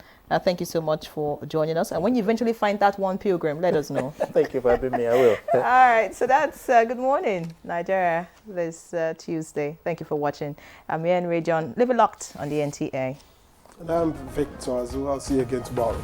Thank you so much for joining us. And when you eventually find that one pilgrim, let us know. Thank you for having me. I will. All right. So that's Good Morning, Nigeria, this Tuesday. Thank you for watching. I'm Ian Ray John. Live it locked on the NTA. And I'm Victor Azu. I'll see you again tomorrow.